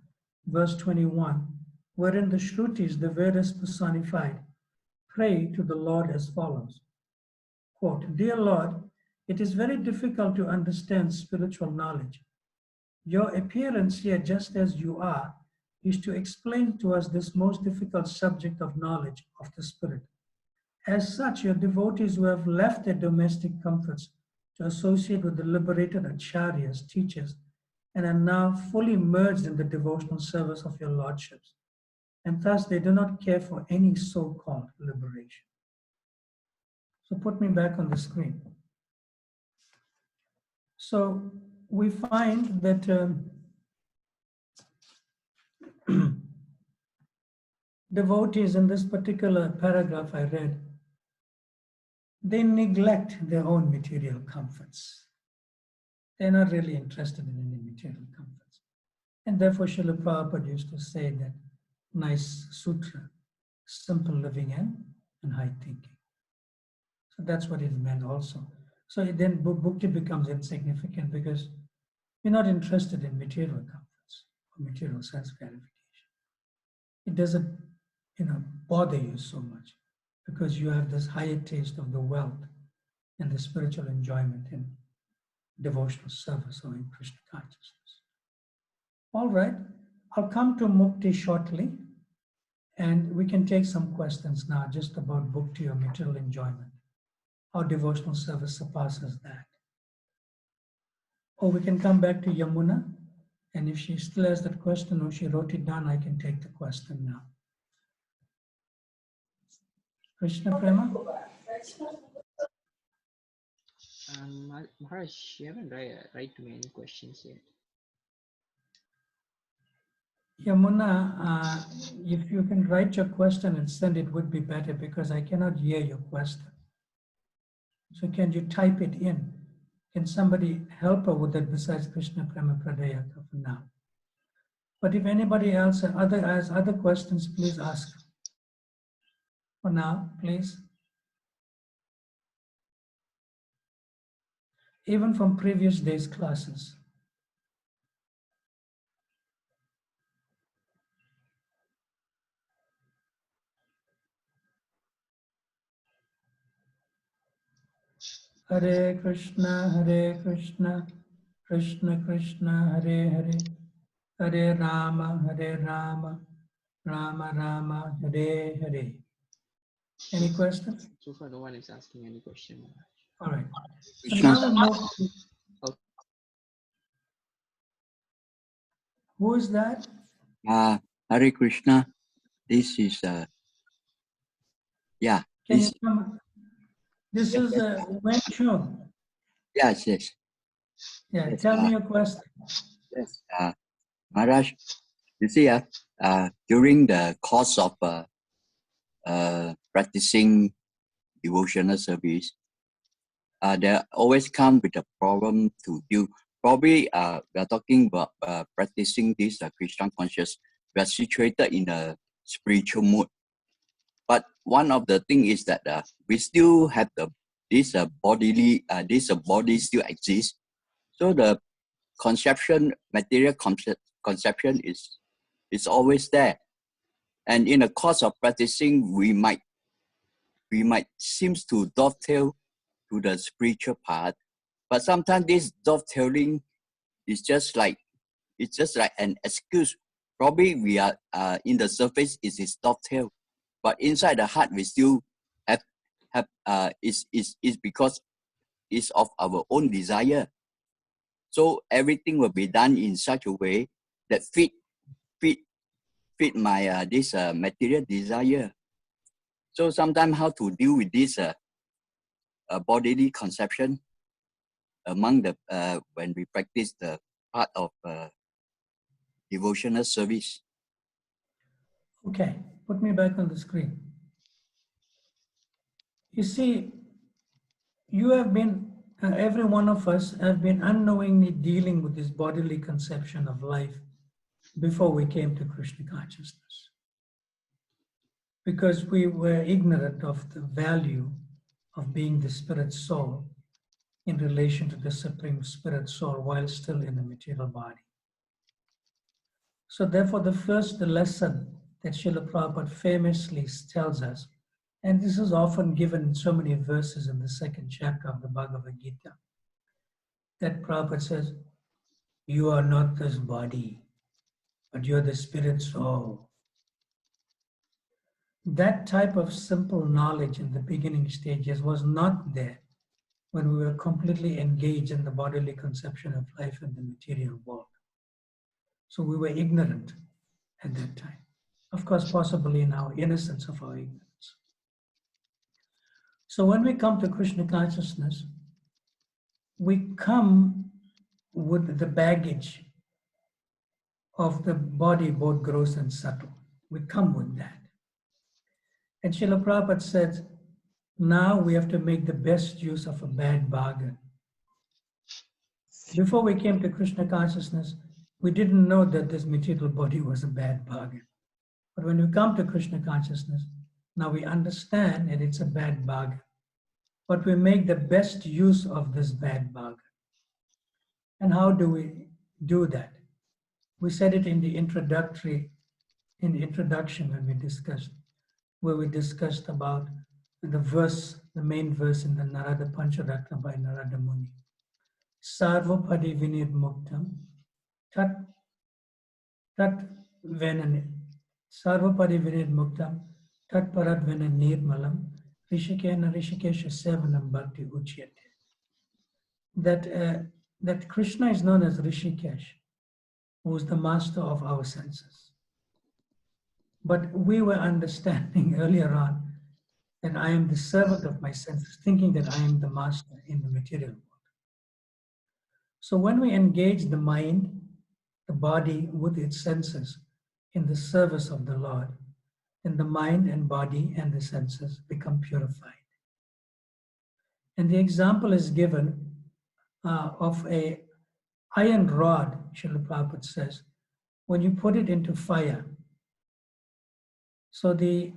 verse 21, wherein the Shrutis, the Vedas personified, pray to the Lord as follows. Quote, "Dear Lord, it is very difficult to understand spiritual knowledge. Your appearance here, just as you are, is to explain to us this most difficult subject of knowledge of the Spirit. As such, your devotees who have left their domestic comforts to associate with the liberated acharyas, teachers, and are now fully merged in the devotional service of your lordships, and thus they do not care for any so-called liberation." So put me back on the screen. So we find that devotees in this particular paragraph I read, they neglect their own material comforts. They're not really interested in any material comforts. And therefore, Srila Prabhupada used to say that nice sutra, simple living and high thinking. So that's what it meant also. So then bhakti becomes insignificant because you're not interested in material comforts or material sense gratification. It doesn't, bother you so much because you have this higher taste of the wealth and the spiritual enjoyment in devotional service or in Krishna consciousness. All right, I'll come to mukti shortly, and we can take some questions now just about bhakti or material enjoyment, how devotional service surpasses that. Or we can come back to Yamuna, and if she still has that question or she wrote it down, I can take the question now. Krishna Prema? Maharaj, you haven't write to me any questions yet. Yamuna, if you can write your question and send it would be better because I cannot hear your question. So can you type it in? Can somebody help her with that besides Krishna Prema Pradayaka for now? But if anybody else has other questions, please ask. for now, please. Even from previous days' classes. Hare Krishna, Krishna Krishna, Hare Hare, Hare Rama, Rama Rama, Hare Hare. Any questions? So far, no one is asking any question. All right. So Krishna. now we move to, Okay. who is that? Hare Krishna. This is yeah. Can This, you come? This is Wen Chung. yes, yes. Yeah, Yes, tell me your question. yes. Maharaj, you see, during the course of practicing devotional service, there always come with a problem to deal. Probably we are talking about practicing this Krishna conscious. We are situated in a spiritual mode. But one of the thing is that we still have this bodily, this body still exists. So the conception, material conception is always there. And in the course of practicing, we might seems to dovetail to the spiritual part, but sometimes this dovetailing is just like an excuse. Probably we are in the surface it is dovetail, but inside the heart we still have is because it's of our own desire. So everything will be done in such a way that fit my this material desire. So sometimes how to deal with this bodily conception among the when we practice the part of devotional service. Okay, put me back on the screen. You see, you have been, every one of us have been unknowingly dealing with this bodily conception of life before we came to Krishna consciousness. Because we were ignorant of the value of being the spirit soul in relation to the Supreme Spirit Soul while still in the material body. So therefore, the first lesson that Srila Prabhupada famously tells us, and this is often given in so many verses in the second chapter of the Bhagavad Gita, that Prabhupada says, you are not this body, but you're the spirit soul. That type of simple knowledge in the beginning stages was not there when we were completely engaged in the bodily conception of life in the material world. So we were ignorant at that time. Of course, possibly in our innocence of our ignorance. So when we come to Krishna consciousness, we come with the baggage of the body, both gross and subtle. We come with that. And Srila Prabhupada said, now we have to make the best use of a bad bargain. Before we came to Krishna consciousness, we didn't know that this material body was a bad bargain. But when we come to Krishna consciousness, now we understand that it's a bad bargain. But we make the best use of this bad bargain. And how do we do that? We said it in the introduction when we discussed, where we discussed about the verse, the main verse in the Narada Pancharatna by Narada Muni. Sarvapadi vinid muktam tat venane. Sarvapadi vinid muktam tat parad vena nirmalam rishikena rishikesha sevanam bhakti uchyate. That Krishna is known as Rishikesh, who is the master of our senses. But we were understanding earlier on that I am the servant of my senses, thinking that I am the master in the material world. So when we engage the mind, the body with its senses in the service of the Lord, then the mind and body and the senses become purified. And the example is given of a iron rod, Srila Prabhupada says, when you put it into fire. So the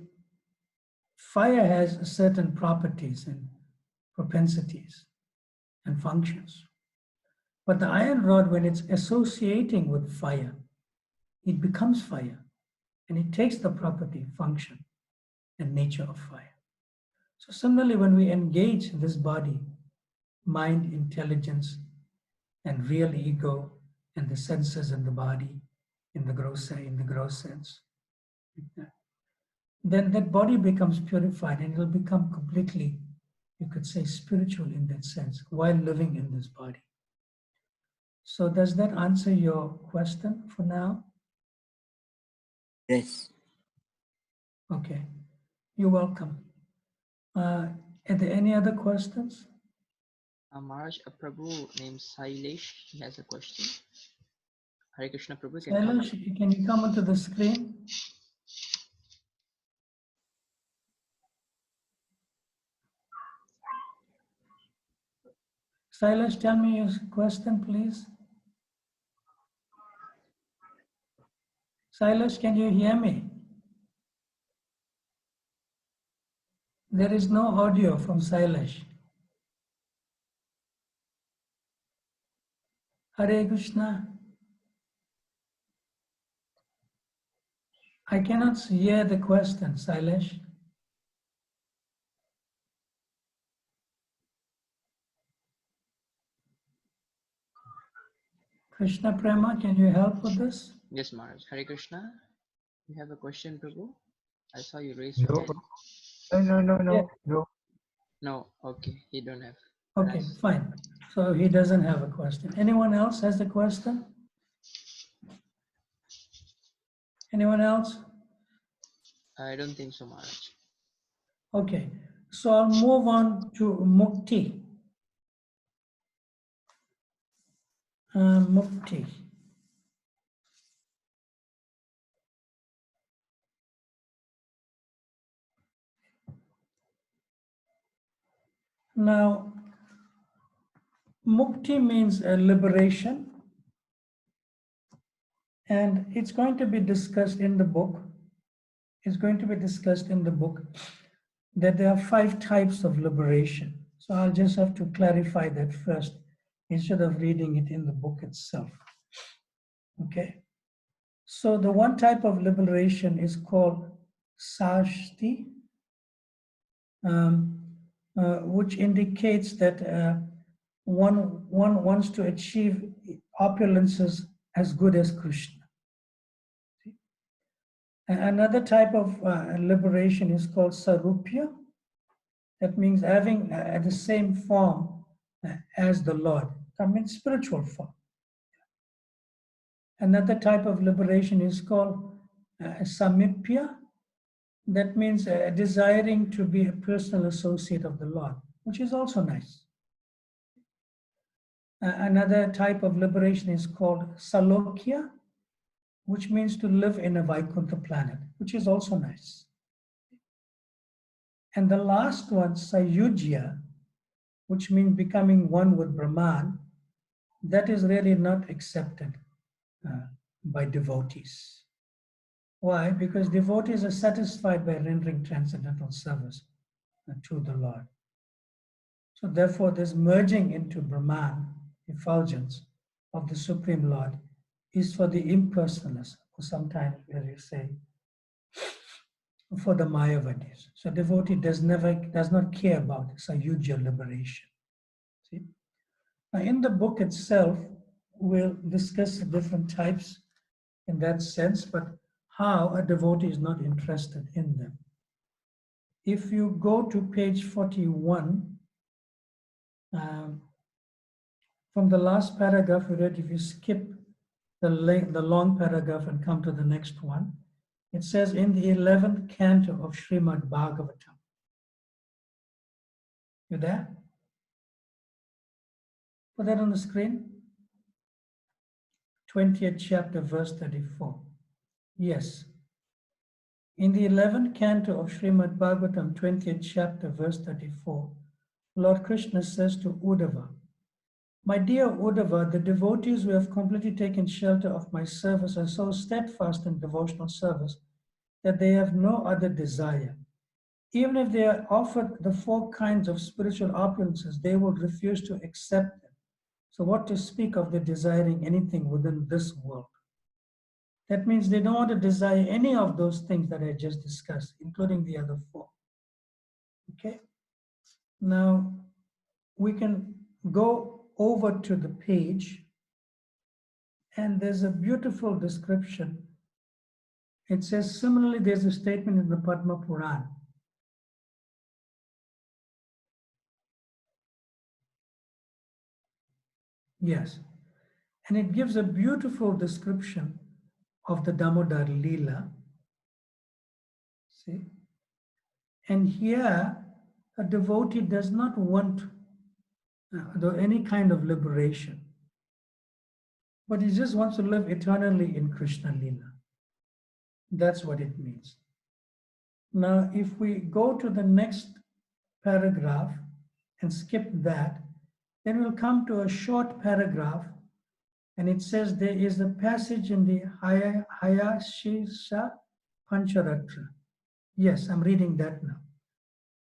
fire has certain properties and propensities and functions. But the iron rod, when it's associating with fire, it becomes fire, and it takes the property, function, and nature of fire. So similarly, when we engage this body, mind, intelligence, and real ego, and the senses and the body, in the gross sense, then that body becomes purified, and it'll become completely, you could say, spiritual in that sense, while living in this body. So does that answer your question for now? Yes. Okay, you're welcome. Are there any other questions? Maharaj, a Prabhu named Sailesh, he has a question. Hare Krishna Prabhu, Sailesh, can you come onto the screen? Sailesh, tell me your question, please. Sailesh, can you hear me? There is no audio from Sailesh. Hare Krishna. I cannot hear the question, Sailesh. Krishna Prema, can you help with this? Yes, Maharaj. Hare Krishna. You have a question, Prabhu? I saw you raise your hand. No. No, okay, he don't have. Okay, fine. So he doesn't have a question. Anyone else has a question? Anyone else? I don't think so, Maharaj. Okay, so I'll move on to Mukti. Mukti. Now, Mukti means liberation, and it's going to be discussed in the book. It's going to be discussed in the book that there are 5 types of liberation. So I'll just have to clarify that first instead of reading it in the book itself. Okay. So the one type of liberation is called Sashti, which indicates that one wants to achieve opulences as good as Krishna. Another type of liberation is called Sarupya. That means having the same form as the Lord, I mean spiritual form. Another type of liberation is called Samipya. That means desiring to be a personal associate of the Lord, which is also nice. Another type of liberation is called Salokya, which means to live in a Vaikuntha planet, which is also nice. And the last one, Sayujya, which means becoming one with Brahman, that is really not accepted by devotees. Why? Because devotees are satisfied by rendering transcendental service to the Lord. So therefore, this merging into Brahman, effulgence of the Supreme Lord, is for the impersonalists, or sometimes where you say, for the Mayavadis. So devotee does not care about Sayujya liberation. See? Now in the book itself, we'll discuss the different types in that sense, but how a devotee is not interested in them. If you go to page 41, from the last paragraph we read, if you skip the long paragraph and come to the next one, it says in the 11th canto of Srimad Bhagavatam. You there? Put that on the screen. 20th chapter, verse 34. Yes. In the 11th canto of Srimad Bhagavatam, 20th chapter, verse 34, Lord Krishna says to Uddhava, "My dear Uddhava, the devotees who have completely taken shelter of my service are so steadfast in devotional service that they have no other desire. even if they are offered the 4 kinds of spiritual opulences, they will refuse to accept them. So what to speak of the desiring anything within this world? That means they don't want to desire any of those things that I just discussed, including the other 4. Okay? Now, we can go over to the page, and there's a beautiful description. It says, similarly, there's a statement in the Padma Puran. Yes. And it gives a beautiful description of the Damodar Leela. See? And here, a devotee does not want any kind of liberation, but he just wants to live eternally in Krishna Leela. That's what it means. Now, if we go to the next paragraph and skip that, then we'll come to a short paragraph, and it says there is a passage in the Hayashisha Pancharatra. Yes, I'm reading that now.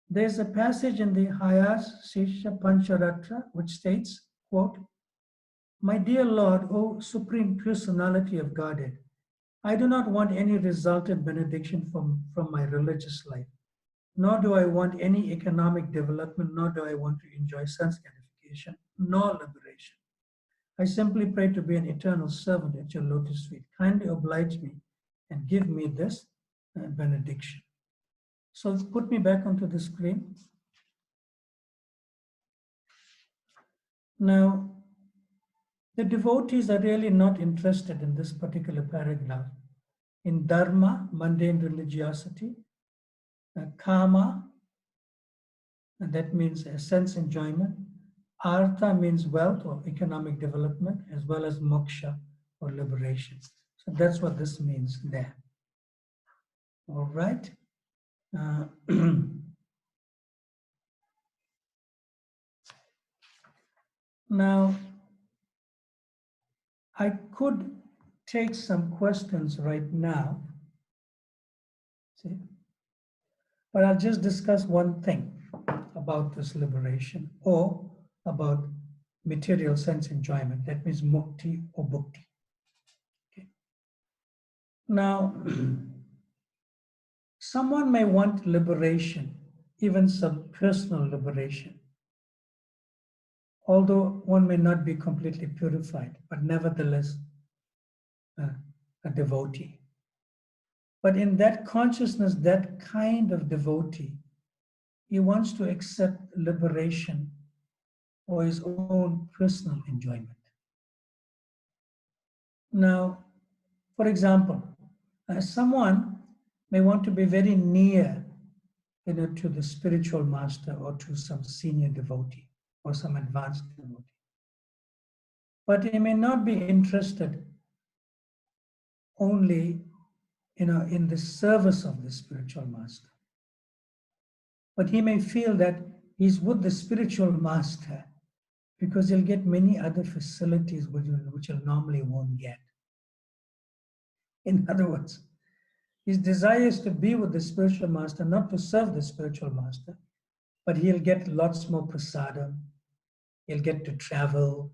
There's a passage in the Hayashisha Pancharatra which states, quote, "My dear Lord, O Supreme Personality of Godhead, I do not want any resultant benediction from my religious life, nor do I want any economic development, nor do I want to enjoy sense gratification, nor liberation. I simply pray to be an eternal servant at your lotus feet. Kindly oblige me and give me this benediction." So put me back onto the screen. Now, the devotees are really not interested in this particular paragraph. In dharma, mundane religiosity, kama, and that means a sense enjoyment. Artha means wealth or economic development, as well as moksha or liberation. So that's what this means there. All right. Now, I could take some questions right now, see, but I'll just discuss one thing about this liberation or about material sense enjoyment. That means mukti or bhakti. Okay. Now, someone may want liberation, even some personal liberation, although one may not be completely purified, but nevertheless a devotee. But in that consciousness, that kind of devotee, he wants to accept liberation for his own personal enjoyment. Now, for example, someone may want to be very near, to the spiritual master or to some senior devotee or some advanced devotee. But he may not be interested only, in the service of the spiritual master. But he may feel that he's with the spiritual master because he'll get many other facilities which he'll normally won't get. In other words, his desire is to be with the spiritual master, not to serve the spiritual master, but he'll get lots more prasadam, he'll get to travel,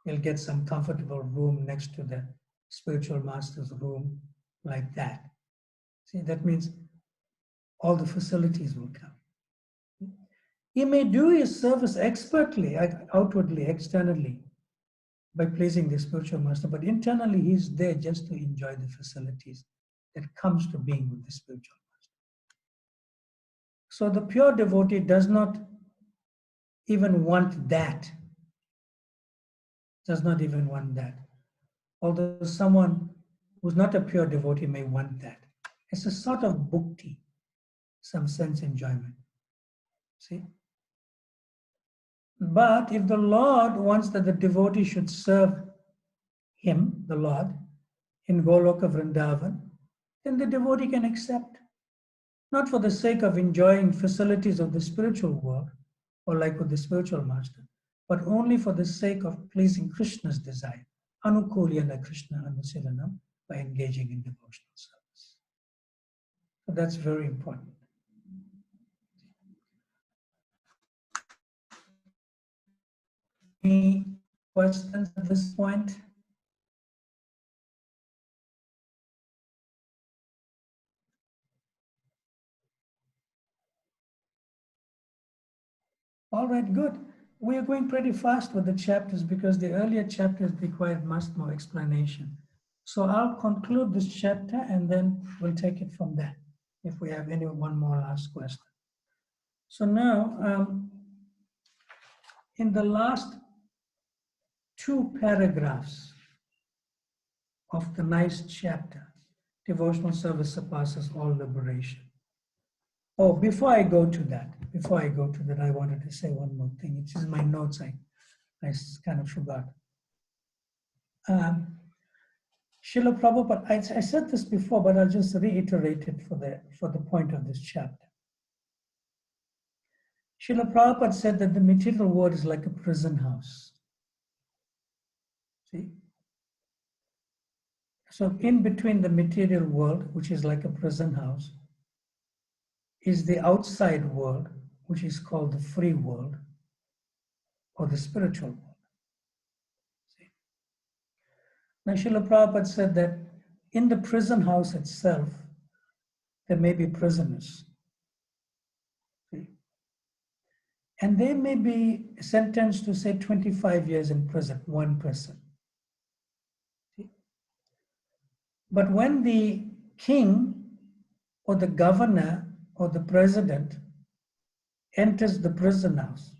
he'll get some comfortable room next to the spiritual master's room, like that. See, that means all the facilities will come. He may do his service expertly, outwardly, externally, by pleasing the spiritual master, but internally he's there just to enjoy the facilities that comes to being with the spiritual master. So the pure devotee does not even want that. Does not even want that. Although someone who's not a pure devotee may want that. It's a sort of bhakti, some sense enjoyment. See? But if the Lord wants that the devotee should serve him, the Lord, in Goloka Vrindavan, then the devotee can accept. Not for the sake of enjoying facilities of the spiritual world, or like with the spiritual master, but only for the sake of pleasing Krishna's desire. Anukulyana Krishna Anusilanam, by engaging in devotional service. So that's very important. Any questions at this point? All right, good. We are going pretty fast with the chapters because the earlier chapters required much more explanation. So I'll conclude this chapter and then we'll take it from there if we have one more last question. So now, in the last 2 paragraphs of the nice chapter, devotional service surpasses all liberation. Oh, before I go to that, I wanted to say one more thing. It's in my notes, I kind of forgot. Srila Prabhupada, I said this before, but I'll just reiterate it for the point of this chapter. Srila Prabhupada said that the material world is like a prison house. See? So in between the material world, which is like a prison house, is the outside world, which is called the free world or the spiritual world. See? Now, Srila Prabhupada said that in the prison house itself, there may be prisoners. See? And they may be sentenced to, say, 25 years in prison, one person. See? But when the king or the governor or the president enters the prison house,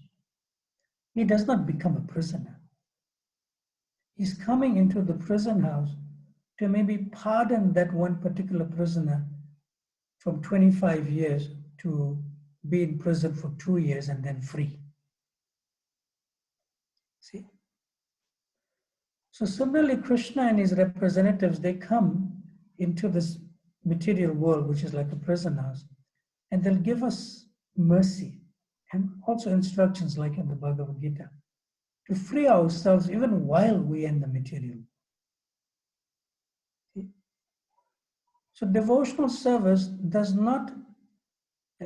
he does not become a prisoner. He's coming into the prison house to maybe pardon that one particular prisoner from 25 years to be in prison for 2 years and then free. See? So similarly, Krishna and his representatives, they come into this material world, which is like a prison house, and they'll give us mercy and also instructions like in the Bhagavad Gita to free ourselves even while we are in the material. See? So devotional service does not,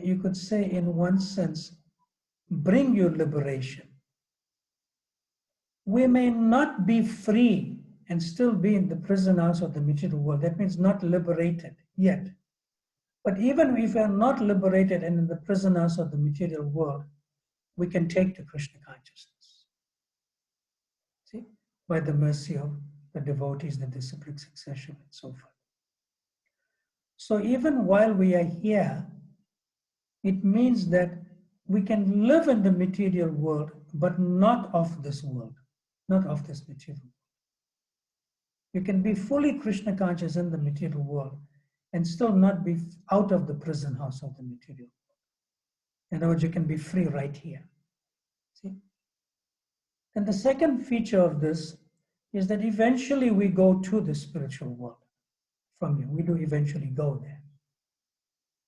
you could say in one sense, bring you liberation. We may not be free and still be in the prison house of the material world. That means not liberated yet. But even if we are not liberated and in the prison house of the material world, we can take to Krishna consciousness. See? By the mercy of the devotees, the disciplic succession, and so forth. So even while we are here, it means that we can live in the material world, but not of this world, not of this material world. You can be fully Krishna conscious in the material world and still not be out of the prison house of the material world. In other words, you can be free right here. See? And the second feature of this is that eventually we go to the spiritual world from here. We do eventually go there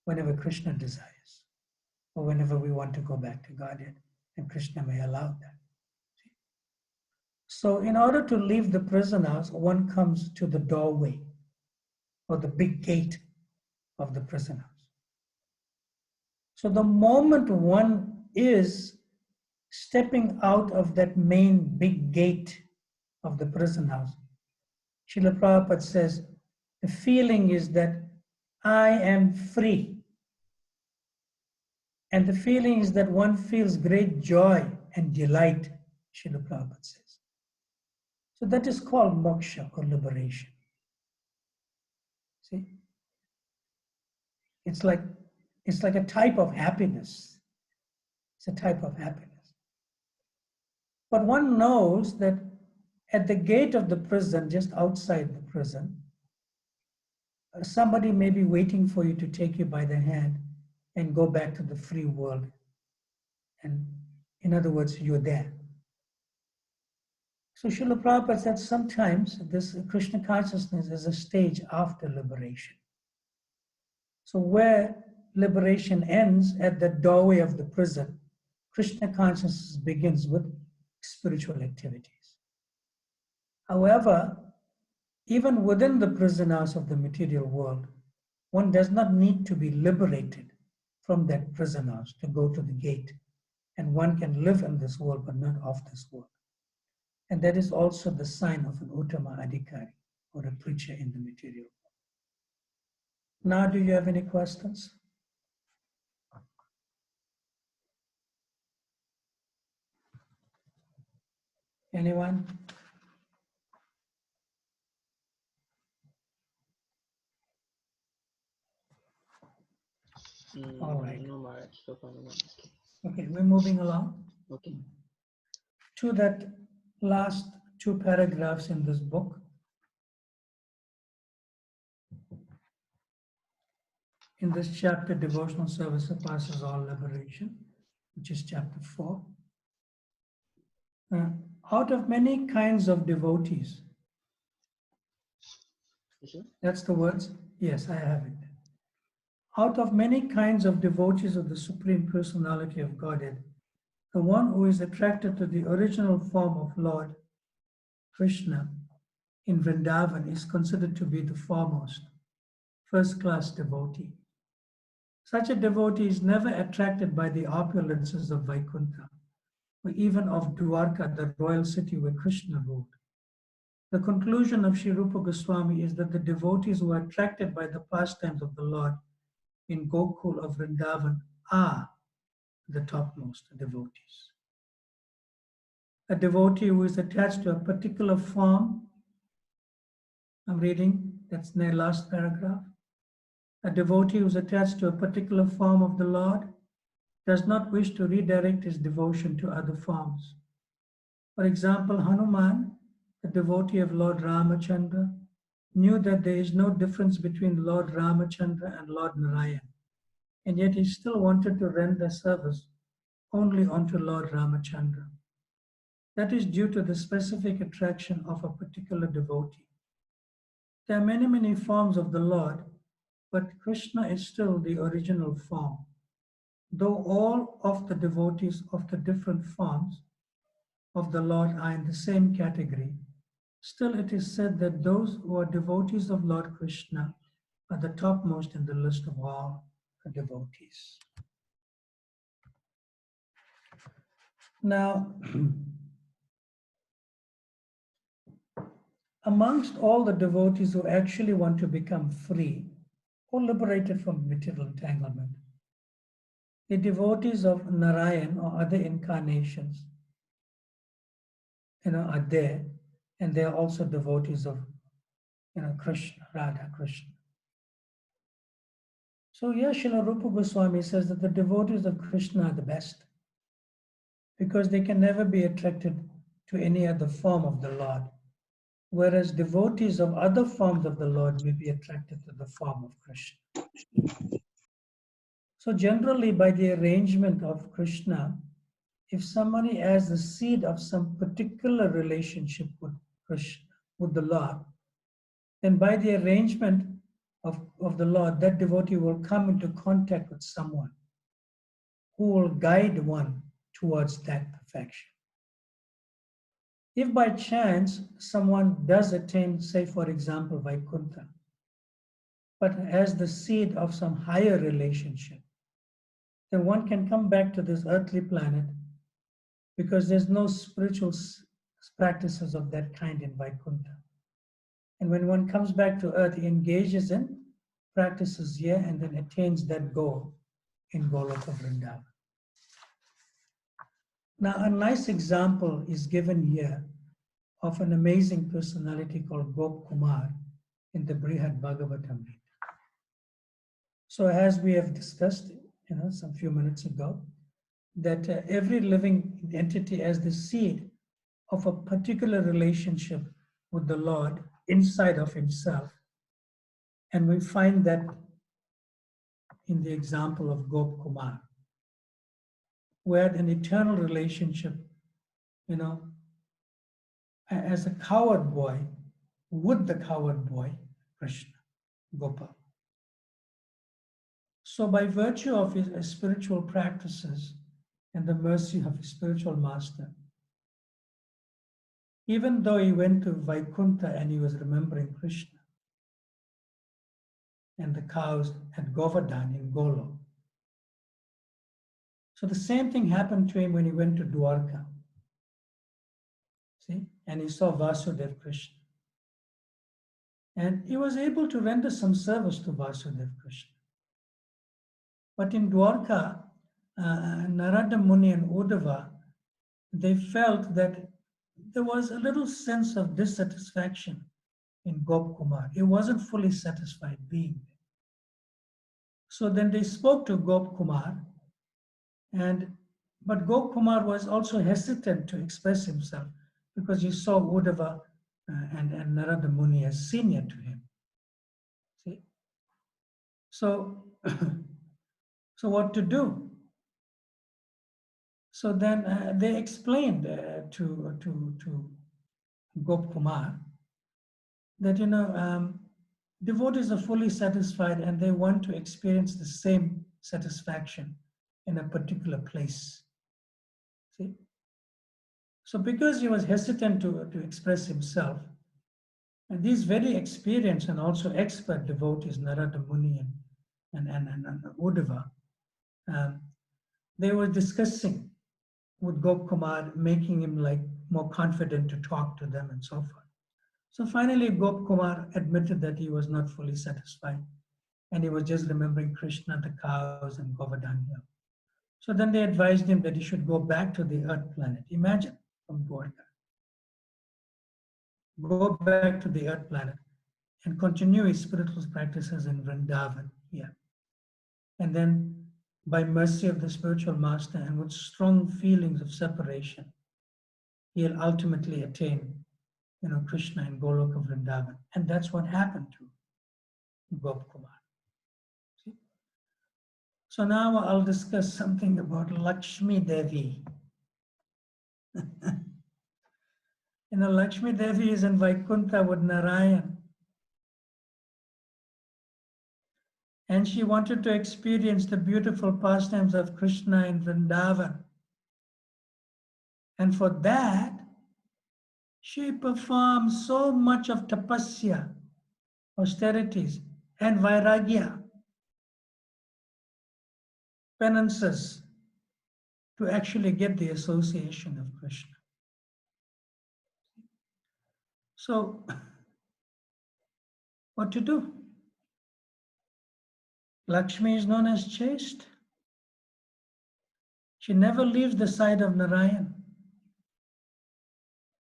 whenever Krishna desires or whenever we want to go back to Godhead, and Krishna may allow that. See? So in order to leave the prison house, one comes to the doorway or the big gate of the prison house. So the moment one is stepping out of that main big gate of the prison house, Srila Prabhupada says, the feeling is that I am free. And the feeling is that one feels great joy and delight, Srila Prabhupada says. So that is called moksha or liberation. See? It's like a type of happiness. It's a type of happiness. But one knows that at the gate of the prison, just outside the prison, somebody may be waiting for you to take you by the hand and go back to the free world. And in other words, you're there. So Srila Prabhupada said sometimes this Krishna consciousness is a stage after liberation. So where liberation ends at the doorway of the prison, Krishna consciousness begins with spiritual activities. However, even within the prison house of the material world, one does not need to be liberated from that prison house to go to the gate. And one can live in this world, but not of this world. And that is also the sign of an Uttama Adhikari, or a preacher in the material world. Now, do you have any questions? Anyone? All right. No, Maharaj. So far, no one. Okay, we're moving along Okay. to that last two paragraphs in this book. In this chapter, Devotional Service Surpasses All Liberation, which is chapter 4. Out of many kinds of devotees, Sure. that's the words? Yes, I have it. Out of many kinds of devotees of the Supreme Personality of Godhead, the one who is attracted to the original form of Lord Krishna in Vrindavan is considered to be the foremost, first-class devotee. Such a devotee is never attracted by the opulences of Vaikuntha, or even of Dwarka, the royal city where Krishna ruled. The conclusion of Sri Rupa Goswami is that the devotees who are attracted by the pastimes of the Lord in Gokul of Vrindavan are the topmost devotees. A devotee who is attached to a particular form, I'm reading, that's the last paragraph. A devotee who is attached to a particular form of the Lord does not wish to redirect his devotion to other forms. For example, Hanuman, the devotee of Lord Ramachandra, knew that there is no difference between Lord Ramachandra and Lord Narayan, and yet he still wanted to render service only unto Lord Ramachandra. That is due to the specific attraction of a particular devotee. There are many, many forms of the Lord, but Krishna is still the original form. Though all of the devotees of the different forms of the Lord are in the same category, still it is said that those who are devotees of Lord Krishna are the topmost in the list of all the devotees. Now, amongst all the devotees who actually want to become free or liberated from material entanglement, the devotees of Narayan or other incarnations, are there, and they are also devotees of, Krishna, Radha Krishna. So here Srila Rupa Goswami says that the devotees of Krishna are the best because they can never be attracted to any other form of the Lord, whereas devotees of other forms of the Lord may be attracted to the form of Krishna. So generally, by the arrangement of Krishna, if somebody has the seed of some particular relationship with Krishna, with the Lord, then by the arrangement of the Lord, that devotee will come into contact with someone who will guide one towards that perfection. If by chance someone does attain, say for example, Vaikuntha, but has the seed of some higher relationship, then one can come back to this earthly planet because there's no spiritual practices of that kind in Vaikuntha. And when one comes back to earth, he engages in practices here and then attains that goal in Goloka Vrindavan. Now, a nice example is given here of an amazing personality called Gop Kumar in the Brhat Bhagavata. So as we have discussed, some few minutes ago, that every living entity has the seed of a particular relationship with the Lord inside of himself. And we find that in the example of Gop Kumar, who had an eternal relationship, as a coward boy, with the coward boy, Krishna, Gopal. So by virtue of his spiritual practices and the mercy of his spiritual master, even though he went to Vaikuntha and he was remembering Krishna and the cows at Govardhan in Golo. So the same thing happened to him when he went to Dwarka. See? and he saw Vasudeva Krishna. And he was able to render some service to Vasudeva Krishna. But in Dwarka, Narada Muni and Uddhava, they felt that there was a little sense of dissatisfaction in Gop Kumar. He wasn't fully satisfied being there. So then they spoke to Gop Kumar, but Gop Kumar was also hesitant to express himself because he saw Uddhava and Narada Muni as senior to him. See? So, so what to do? So then they explained to Gop Kumar that, devotees are fully satisfied and they want to experience the same satisfaction in a particular place. See? So because he was hesitant to express himself, and these very experienced and also expert devotees, Narada Muni and Uddhava, they were discussing with Gop Kumar, making him like more confident to talk to them and so forth. So finally, Gop Kumar admitted that he was not fully satisfied and he was just remembering Krishna, the cows, and Govardhan Hill. So then they advised him that he should go back to the earth planet. Imagine, from Dwarka. Go back to the earth planet and continue his spiritual practices in Vrindavan here. And then, by mercy of the spiritual master and with strong feelings of separation, he'll ultimately attain, Krishna in Goloka Vrindavan. And that's what happened to Gop Kumar. See? So now I'll discuss something about Lakshmi Devi. Lakshmi Devi is in Vaikuntha with Narayan. And she wanted to experience the beautiful pastimes of Krishna in Vrindavan. And for that, she performed so much of tapasya, austerities, and vairagya, penances, to actually get the association of Krishna. So, what to do? Lakshmi is known as chaste. She never leaves the side of Narayan.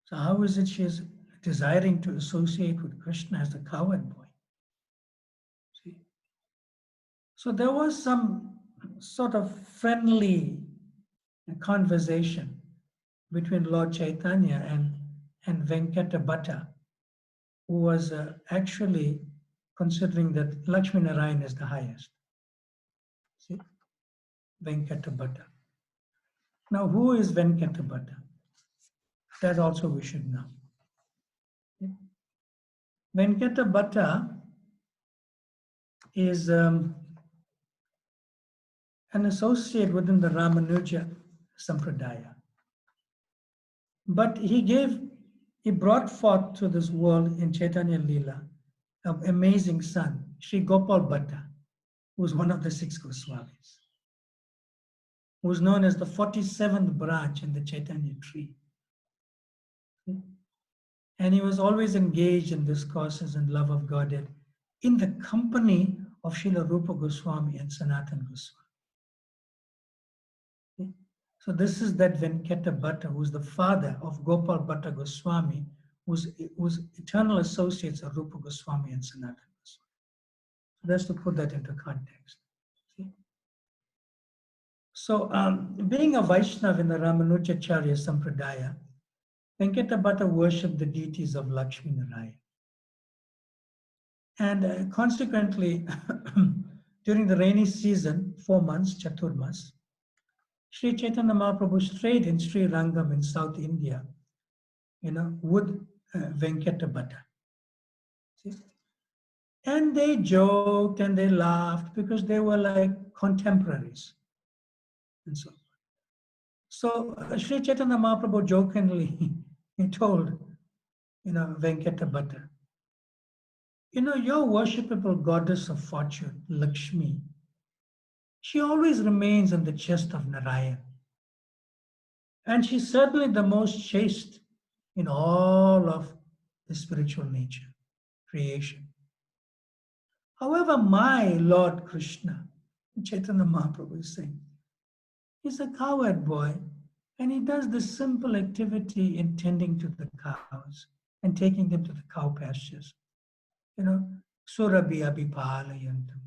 So how is it she is desiring to associate with Krishna as the cowherd boy? See? So there was some sort of friendly conversation between Lord Chaitanya and Venkata Bhatta, who was actually considering that Lakshmi Narayan is the highest. See? Venkata Bhatta. Now, who is Venkata Bhatta? That also we should know. Venkata Bhatta is an associate within the Ramanuja Sampradaya. But he brought forth to this world in Chaitanya Leela an amazing son, Sri Gopal Bhatta, who was one of the 6 Goswamis, who was known as the 47th branch in the Chaitanya tree. And he was always engaged in discourses and love of Godhead in the company of Srila Rupa Goswami and Sanatana Goswami. So this is that Venkata Bhatta, who's the father of Gopal Bhatta Goswami, who's eternal associates of Rupa Goswami and Sanatana Goswami. So that's to put that into context. See? So being a Vaishnava in the Ramanujacharya Sampradaya, Venkata Bhatta worshipped the deities of Lakshmi Narayan. And consequently, during the rainy season, 4 months, Chaturmas, Sri Chaitanya Mahaprabhu strayed in Sri Rangam in South India, with Venkata Bhatta. See? And they joked and they laughed because they were like contemporaries and so on. So Sri Chaitanya Mahaprabhu jokingly, he told, Venkata Bhatta, your worshipable goddess of fortune, Lakshmi, she always remains in the chest of Narayan. And she's certainly the most chaste in all of the spiritual nature, creation. However, my Lord Krishna, Chaitanya Mahaprabhu is saying, he's a cowherd boy, and he does this simple activity in tending to the cows and taking them to the cow pastures. Surabhi abhipalayantu.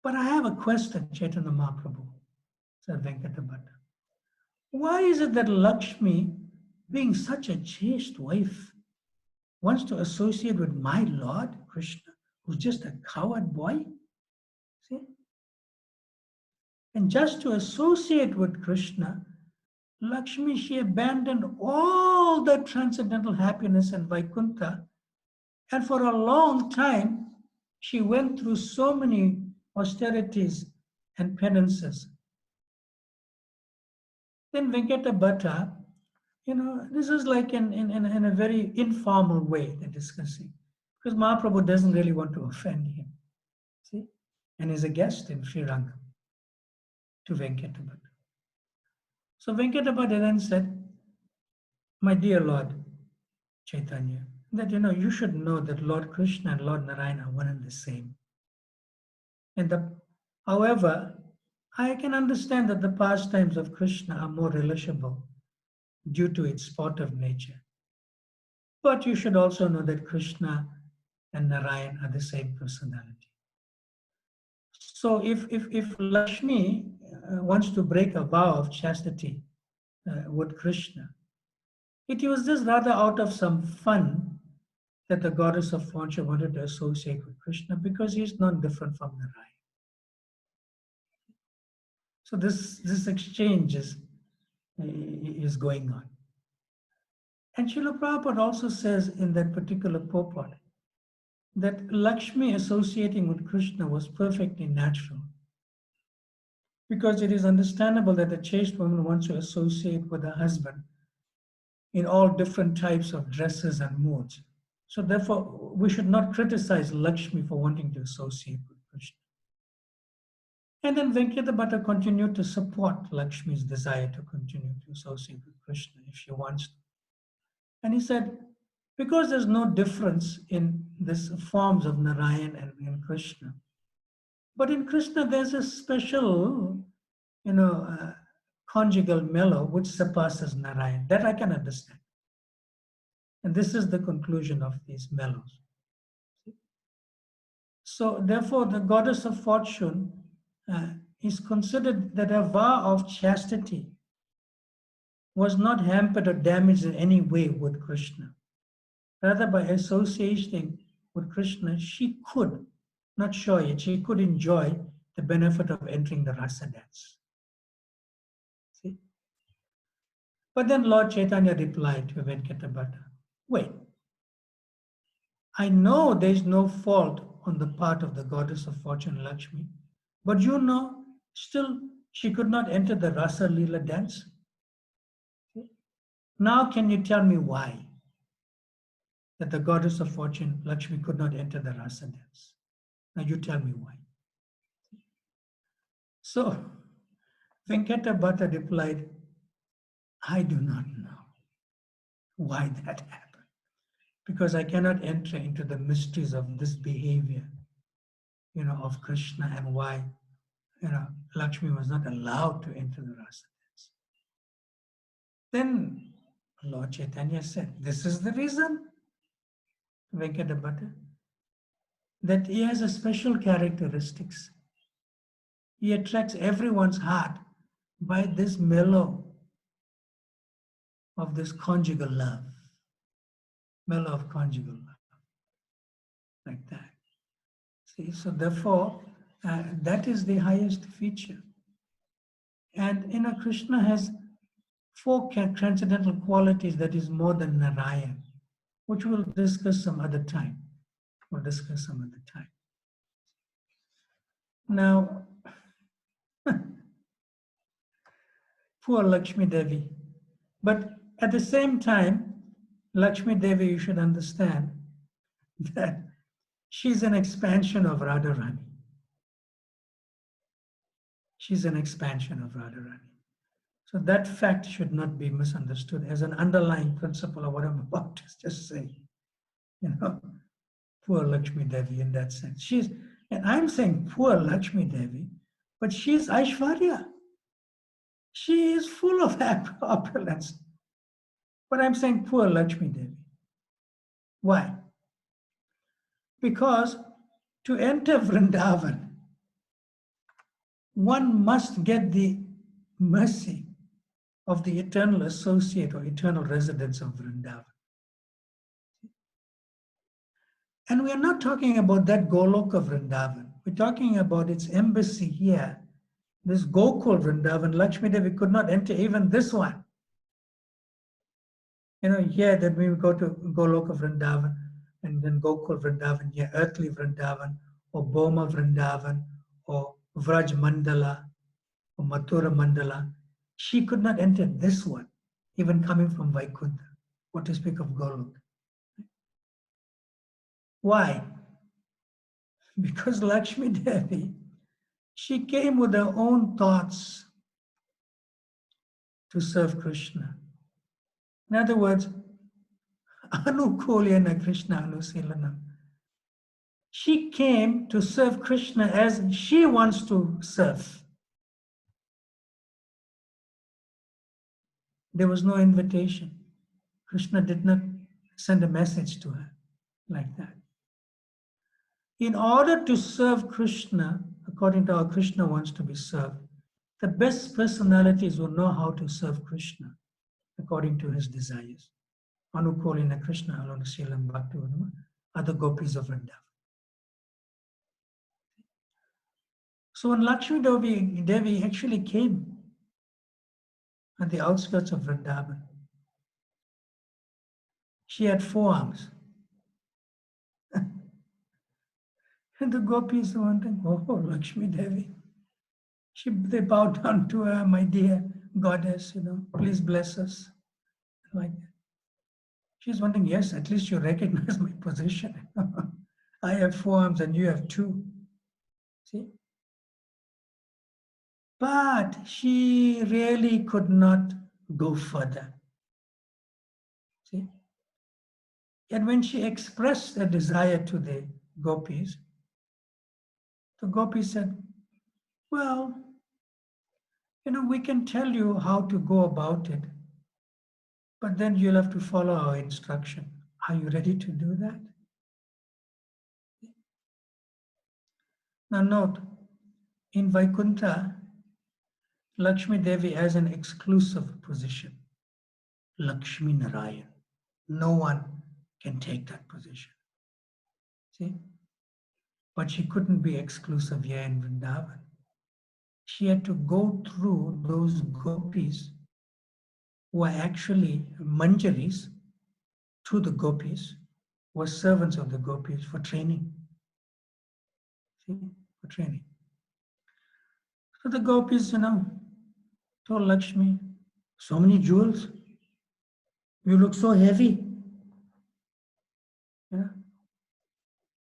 But I have a question, Chaitanya Mahaprabhu, said Venkatabhatta. Why is it that Lakshmi, being such a chaste wife, wants to associate with my Lord Krishna, who's just a cowherd boy? See? And just to associate with Krishna, Lakshmi, she abandoned all the transcendental happiness in Vaikuntha, and for a long time, she went through so many austerities and penances. Then Venkatabhatta, this is like in a very informal way they're discussing, because Mahaprabhu doesn't really want to offend him, see, and he's a guest in Sri Rangam to Venkatabhatta. So Venkatabhatta then said, my dear Lord Chaitanya, that you should know that Lord Krishna and Lord Narayana are one and the same. However, I can understand that the pastimes of Krishna are more relishable due to its sportive nature. But you should also know that Krishna and Narayan are the same personality. So if Lakshmi wants to break a vow of chastity with Krishna, it was just rather out of some fun that the goddess of fortune wanted to associate with Krishna, because he's not different from Narayan. So this exchange is going on. And Srila Prabhupada also says in that particular purport that Lakshmi associating with Krishna was perfectly natural, because it is understandable that a chaste woman wants to associate with her husband in all different types of dresses and moods. So therefore, we should not criticize Lakshmi for wanting to associate with Krishna. And then Venkatabhatta continued to support Lakshmi's desire to continue to associate with Krishna if she wants to. And he said, because there's no difference in these forms of Narayan and Krishna, but in Krishna there's a special, conjugal mellow which surpasses Narayan. That I can understand. And this is the conclusion of these mellows. So therefore, the goddess of fortune is considered that a vow of chastity was not hampered or damaged in any way with Krishna. Rather, by associating with Krishna, she could, not sure yet, she could enjoy the benefit of entering the rasa dance. See? But then Lord Chaitanya replied to Venkatabhatta, wait, I know there is no fault on the part of the goddess of fortune Lakshmi, but still she could not enter the Rasa Leela dance. Now can you tell me why that the goddess of fortune Lakshmi could not enter the Rasa dance? Now you tell me why. So Venkatabhatta replied, I do not know why that happened, because I cannot enter into the mysteries of this behavior, of Krishna, and why, Lakshmi was not allowed to enter the Rasa dance. Then Lord Chaitanya said, this is the reason, Venkatabhatta, that he has a special characteristics. He attracts everyone's heart by this mellow of this conjugal love, mellow of conjugal love, like that. See, so therefore, that is the highest feature. And Krishna has 4 transcendental qualities that is more than Narayan, which we'll discuss some other time. Now, poor Lakshmi Devi. But at the same time, Lakshmi Devi, you should understand that she's an expansion of Radharani. She's an expansion of Radharani. So that fact should not be misunderstood as an underlying principle of what I'm about to just say. You know, poor Lakshmi Devi in that sense. And I'm saying poor Lakshmi Devi, but she's Aishwarya. She is full of opulence. But I'm saying poor Lakshmi Devi. Why? Because to enter Vrindavan, one must get the mercy of the eternal associate or eternal residents of Vrindavan. And we are not talking about that Goloka Vrindavan. We're talking about its embassy here. This Gokul Vrindavan, Lakshmi Devi could not enter even this one. You know, here that we go to Goloka Vrindavan and then Gokul Vrindavan, here earthly Vrindavan or Boma Vrindavan or Vraj Mandala or Mathura Mandala. She could not enter this one, even coming from Vaikuntha, what to speak of Golok. Why? Because Lakshmi Devi, she came with her own thoughts to serve Krishna. In other words, Anukulyana Krishna Anusilanam. She came to serve Krishna as she wants to serve. There was no invitation. Krishna did not send a message to her like that. In order to serve Krishna, according to how Krishna wants to be served, the best personalities will know how to serve Krishna according to his desires. Anukulina Krishna, Anusilam Bhakti are the gopis of Vrindavan. So when Lakshmi Devi actually came at the outskirts of Vrindavan, she had 4 arms. And the gopis were wondering, oh, Lakshmi Devi. They bowed down to her, my dear goddess, please bless us. Like that. She's wondering, yes, at least you recognize my position. I have 4 arms and you have 2. See? But she really could not go further. See? And when she expressed a desire to the gopis said, well, we can tell you how to go about it, but then you'll have to follow our instruction. Are you ready to do that? Now note, in Vaikuntha, Lakshmi Devi has an exclusive position. Lakshmi Narayan. No one can take that position. See? But she couldn't be exclusive here in Vrindavan. She had to go through those gopis who are actually manjaris to the gopis, were servants of the gopis for training. See? For training. So the gopis, told Lakshmi, so many jewels. You look so heavy. Yeah.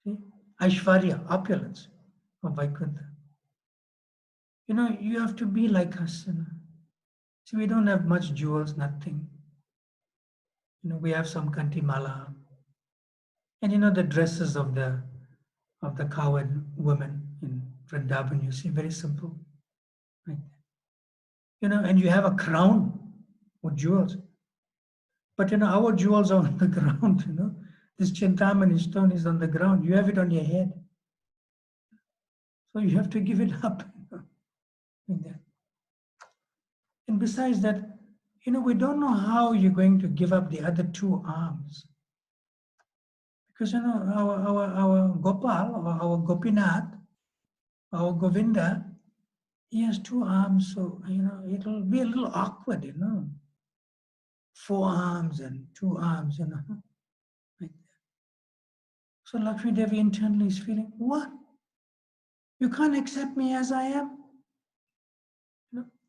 See? Aishwarya, opulence of Vaikuntha. You have to be like us. See, we don't have much jewels, nothing. We have some kantimala. And the dresses of the cowherd women in Vrindavan, you see, very simple. Right? And you have a crown with jewels. But our jewels are on the ground, This Chintamani stone is on the ground. You have it on your head. So you have to give it up. And besides that, we don't know how you're going to give up the other 2 arms. Because, our Gopal, our Gopinath, our Govinda, he has 2 arms. So, it'll be a little awkward, 4 arms and 2 arms, Like that. So Lakshmi Devi internally is feeling, what? You can't accept me as I am?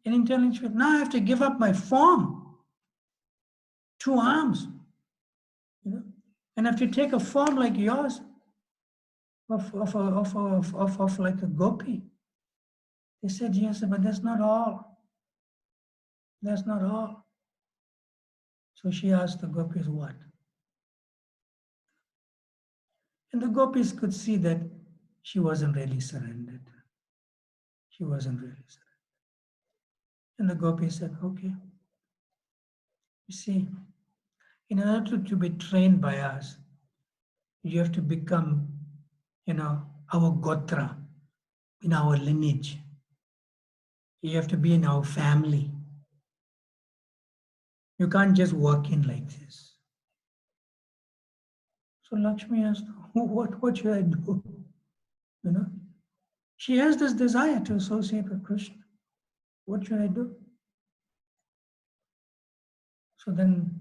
And internally she's feeling, now I have to give up my form. 2 arms. And I have to take a form like yours of like a gopi. They said, yes, but that's not all. That's not all. So she asked the gopis what? And the gopis could see that she wasn't really surrendered. She wasn't really surrendered. And the gopis said, okay. You see, in order to be trained by us, you have to become, our gotra, in our lineage. You have to be in our family. You can't just walk in like this. So Lakshmi asked, what should I do? She has this desire to associate with Krishna. What should I do? So then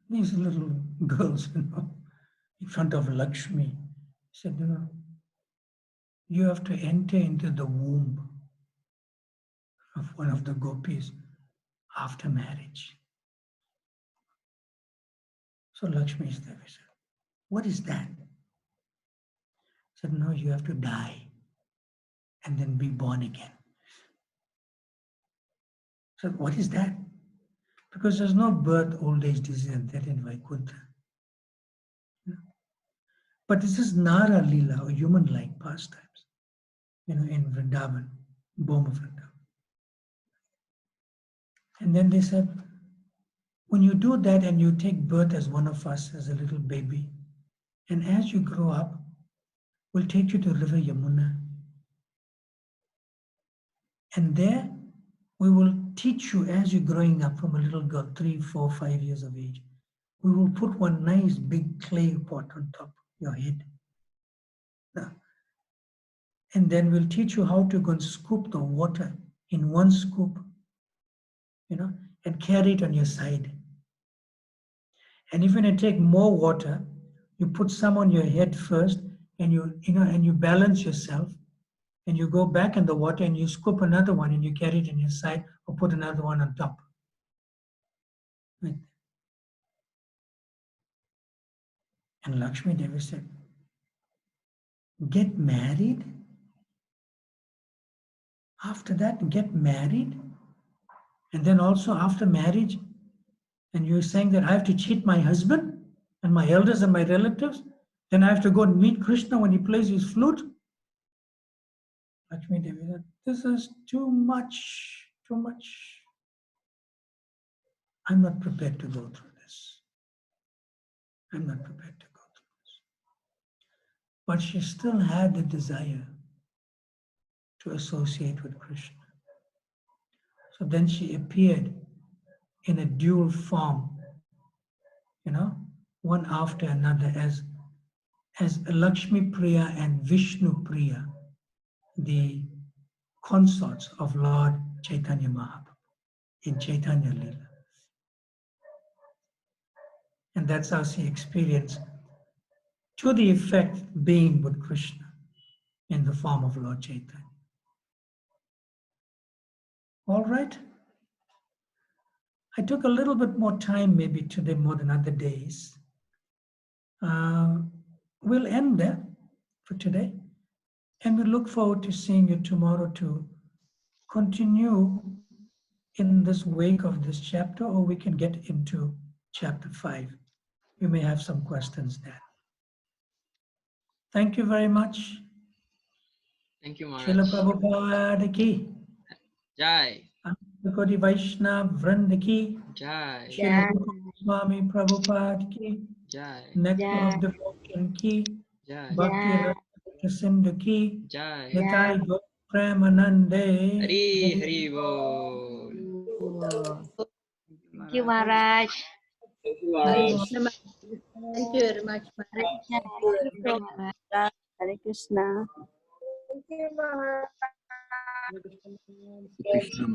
these little girls, in front of Lakshmi, said, you have to enter into the womb of one of the gopis after marriage. So Lakshmi Devi said, what is that? Said, no, you have to die and then be born again. So what is that? Because there's no birth, old age, disease, and death in Vaikuntha. But this is Nara Lila, or human-like pastimes, in Vrindavan, Boma Vrindavan. And then they said, when you do that and you take birth as one of us, as a little baby, and as you grow up, we'll take you to River Yamuna. And there we will teach you as you're growing up from a little girl, 3, 4, 5 years of age. We will put one nice big clay pot on top of your head. And then we'll teach you how to go and scoop the water in one scoop, and carry it on your side. And if you want to take more water, you put some on your head first, and you balance yourself, and you go back in the water and you scoop another one and you carry it on your side or put another one on top. Right. And Lakshmi Devi said, get married? After that, get married? And then also after marriage, and you're saying that I have to cheat my husband and my elders and my relatives? Then I have to go and meet Krishna when he plays his flute? Lakshmi Devi said, this is too much, too much. I'm not prepared to go through this. I'm not prepared to go through this. But she still had the desire to associate with Krishna. So then she appeared in a dual form, one after another as Lakshmi Priya and Vishnu Priya, the consorts of Lord Chaitanya Mahaprabhu in Chaitanya Lila. And that's how she experienced, to the effect, being with Krishna in the form of Lord Chaitanya. All right. I took a little bit more time maybe today more than other days. We'll end there for today. And we look forward to seeing you tomorrow to continue in this wake of this chapter, or we can get into chapter 5. You may have some questions there. Thank you very much. Thank you, Maharaj. Srila Prabhupada ki. Jai. Koti Vaishnava Vranda ki. Jai. Srila Swami Prabhupada ki. Jai. Nectar of Devotion ki. Jai. Bhakti Brhat Sindhu ki. Jai. Nitai Gaur Premanande. Hari Hari Bol. Thank you, Maharaj. Hare Krishna. Thank you very much, Maharaj. Hare Krishna. Thank you, Maharaj. Krishna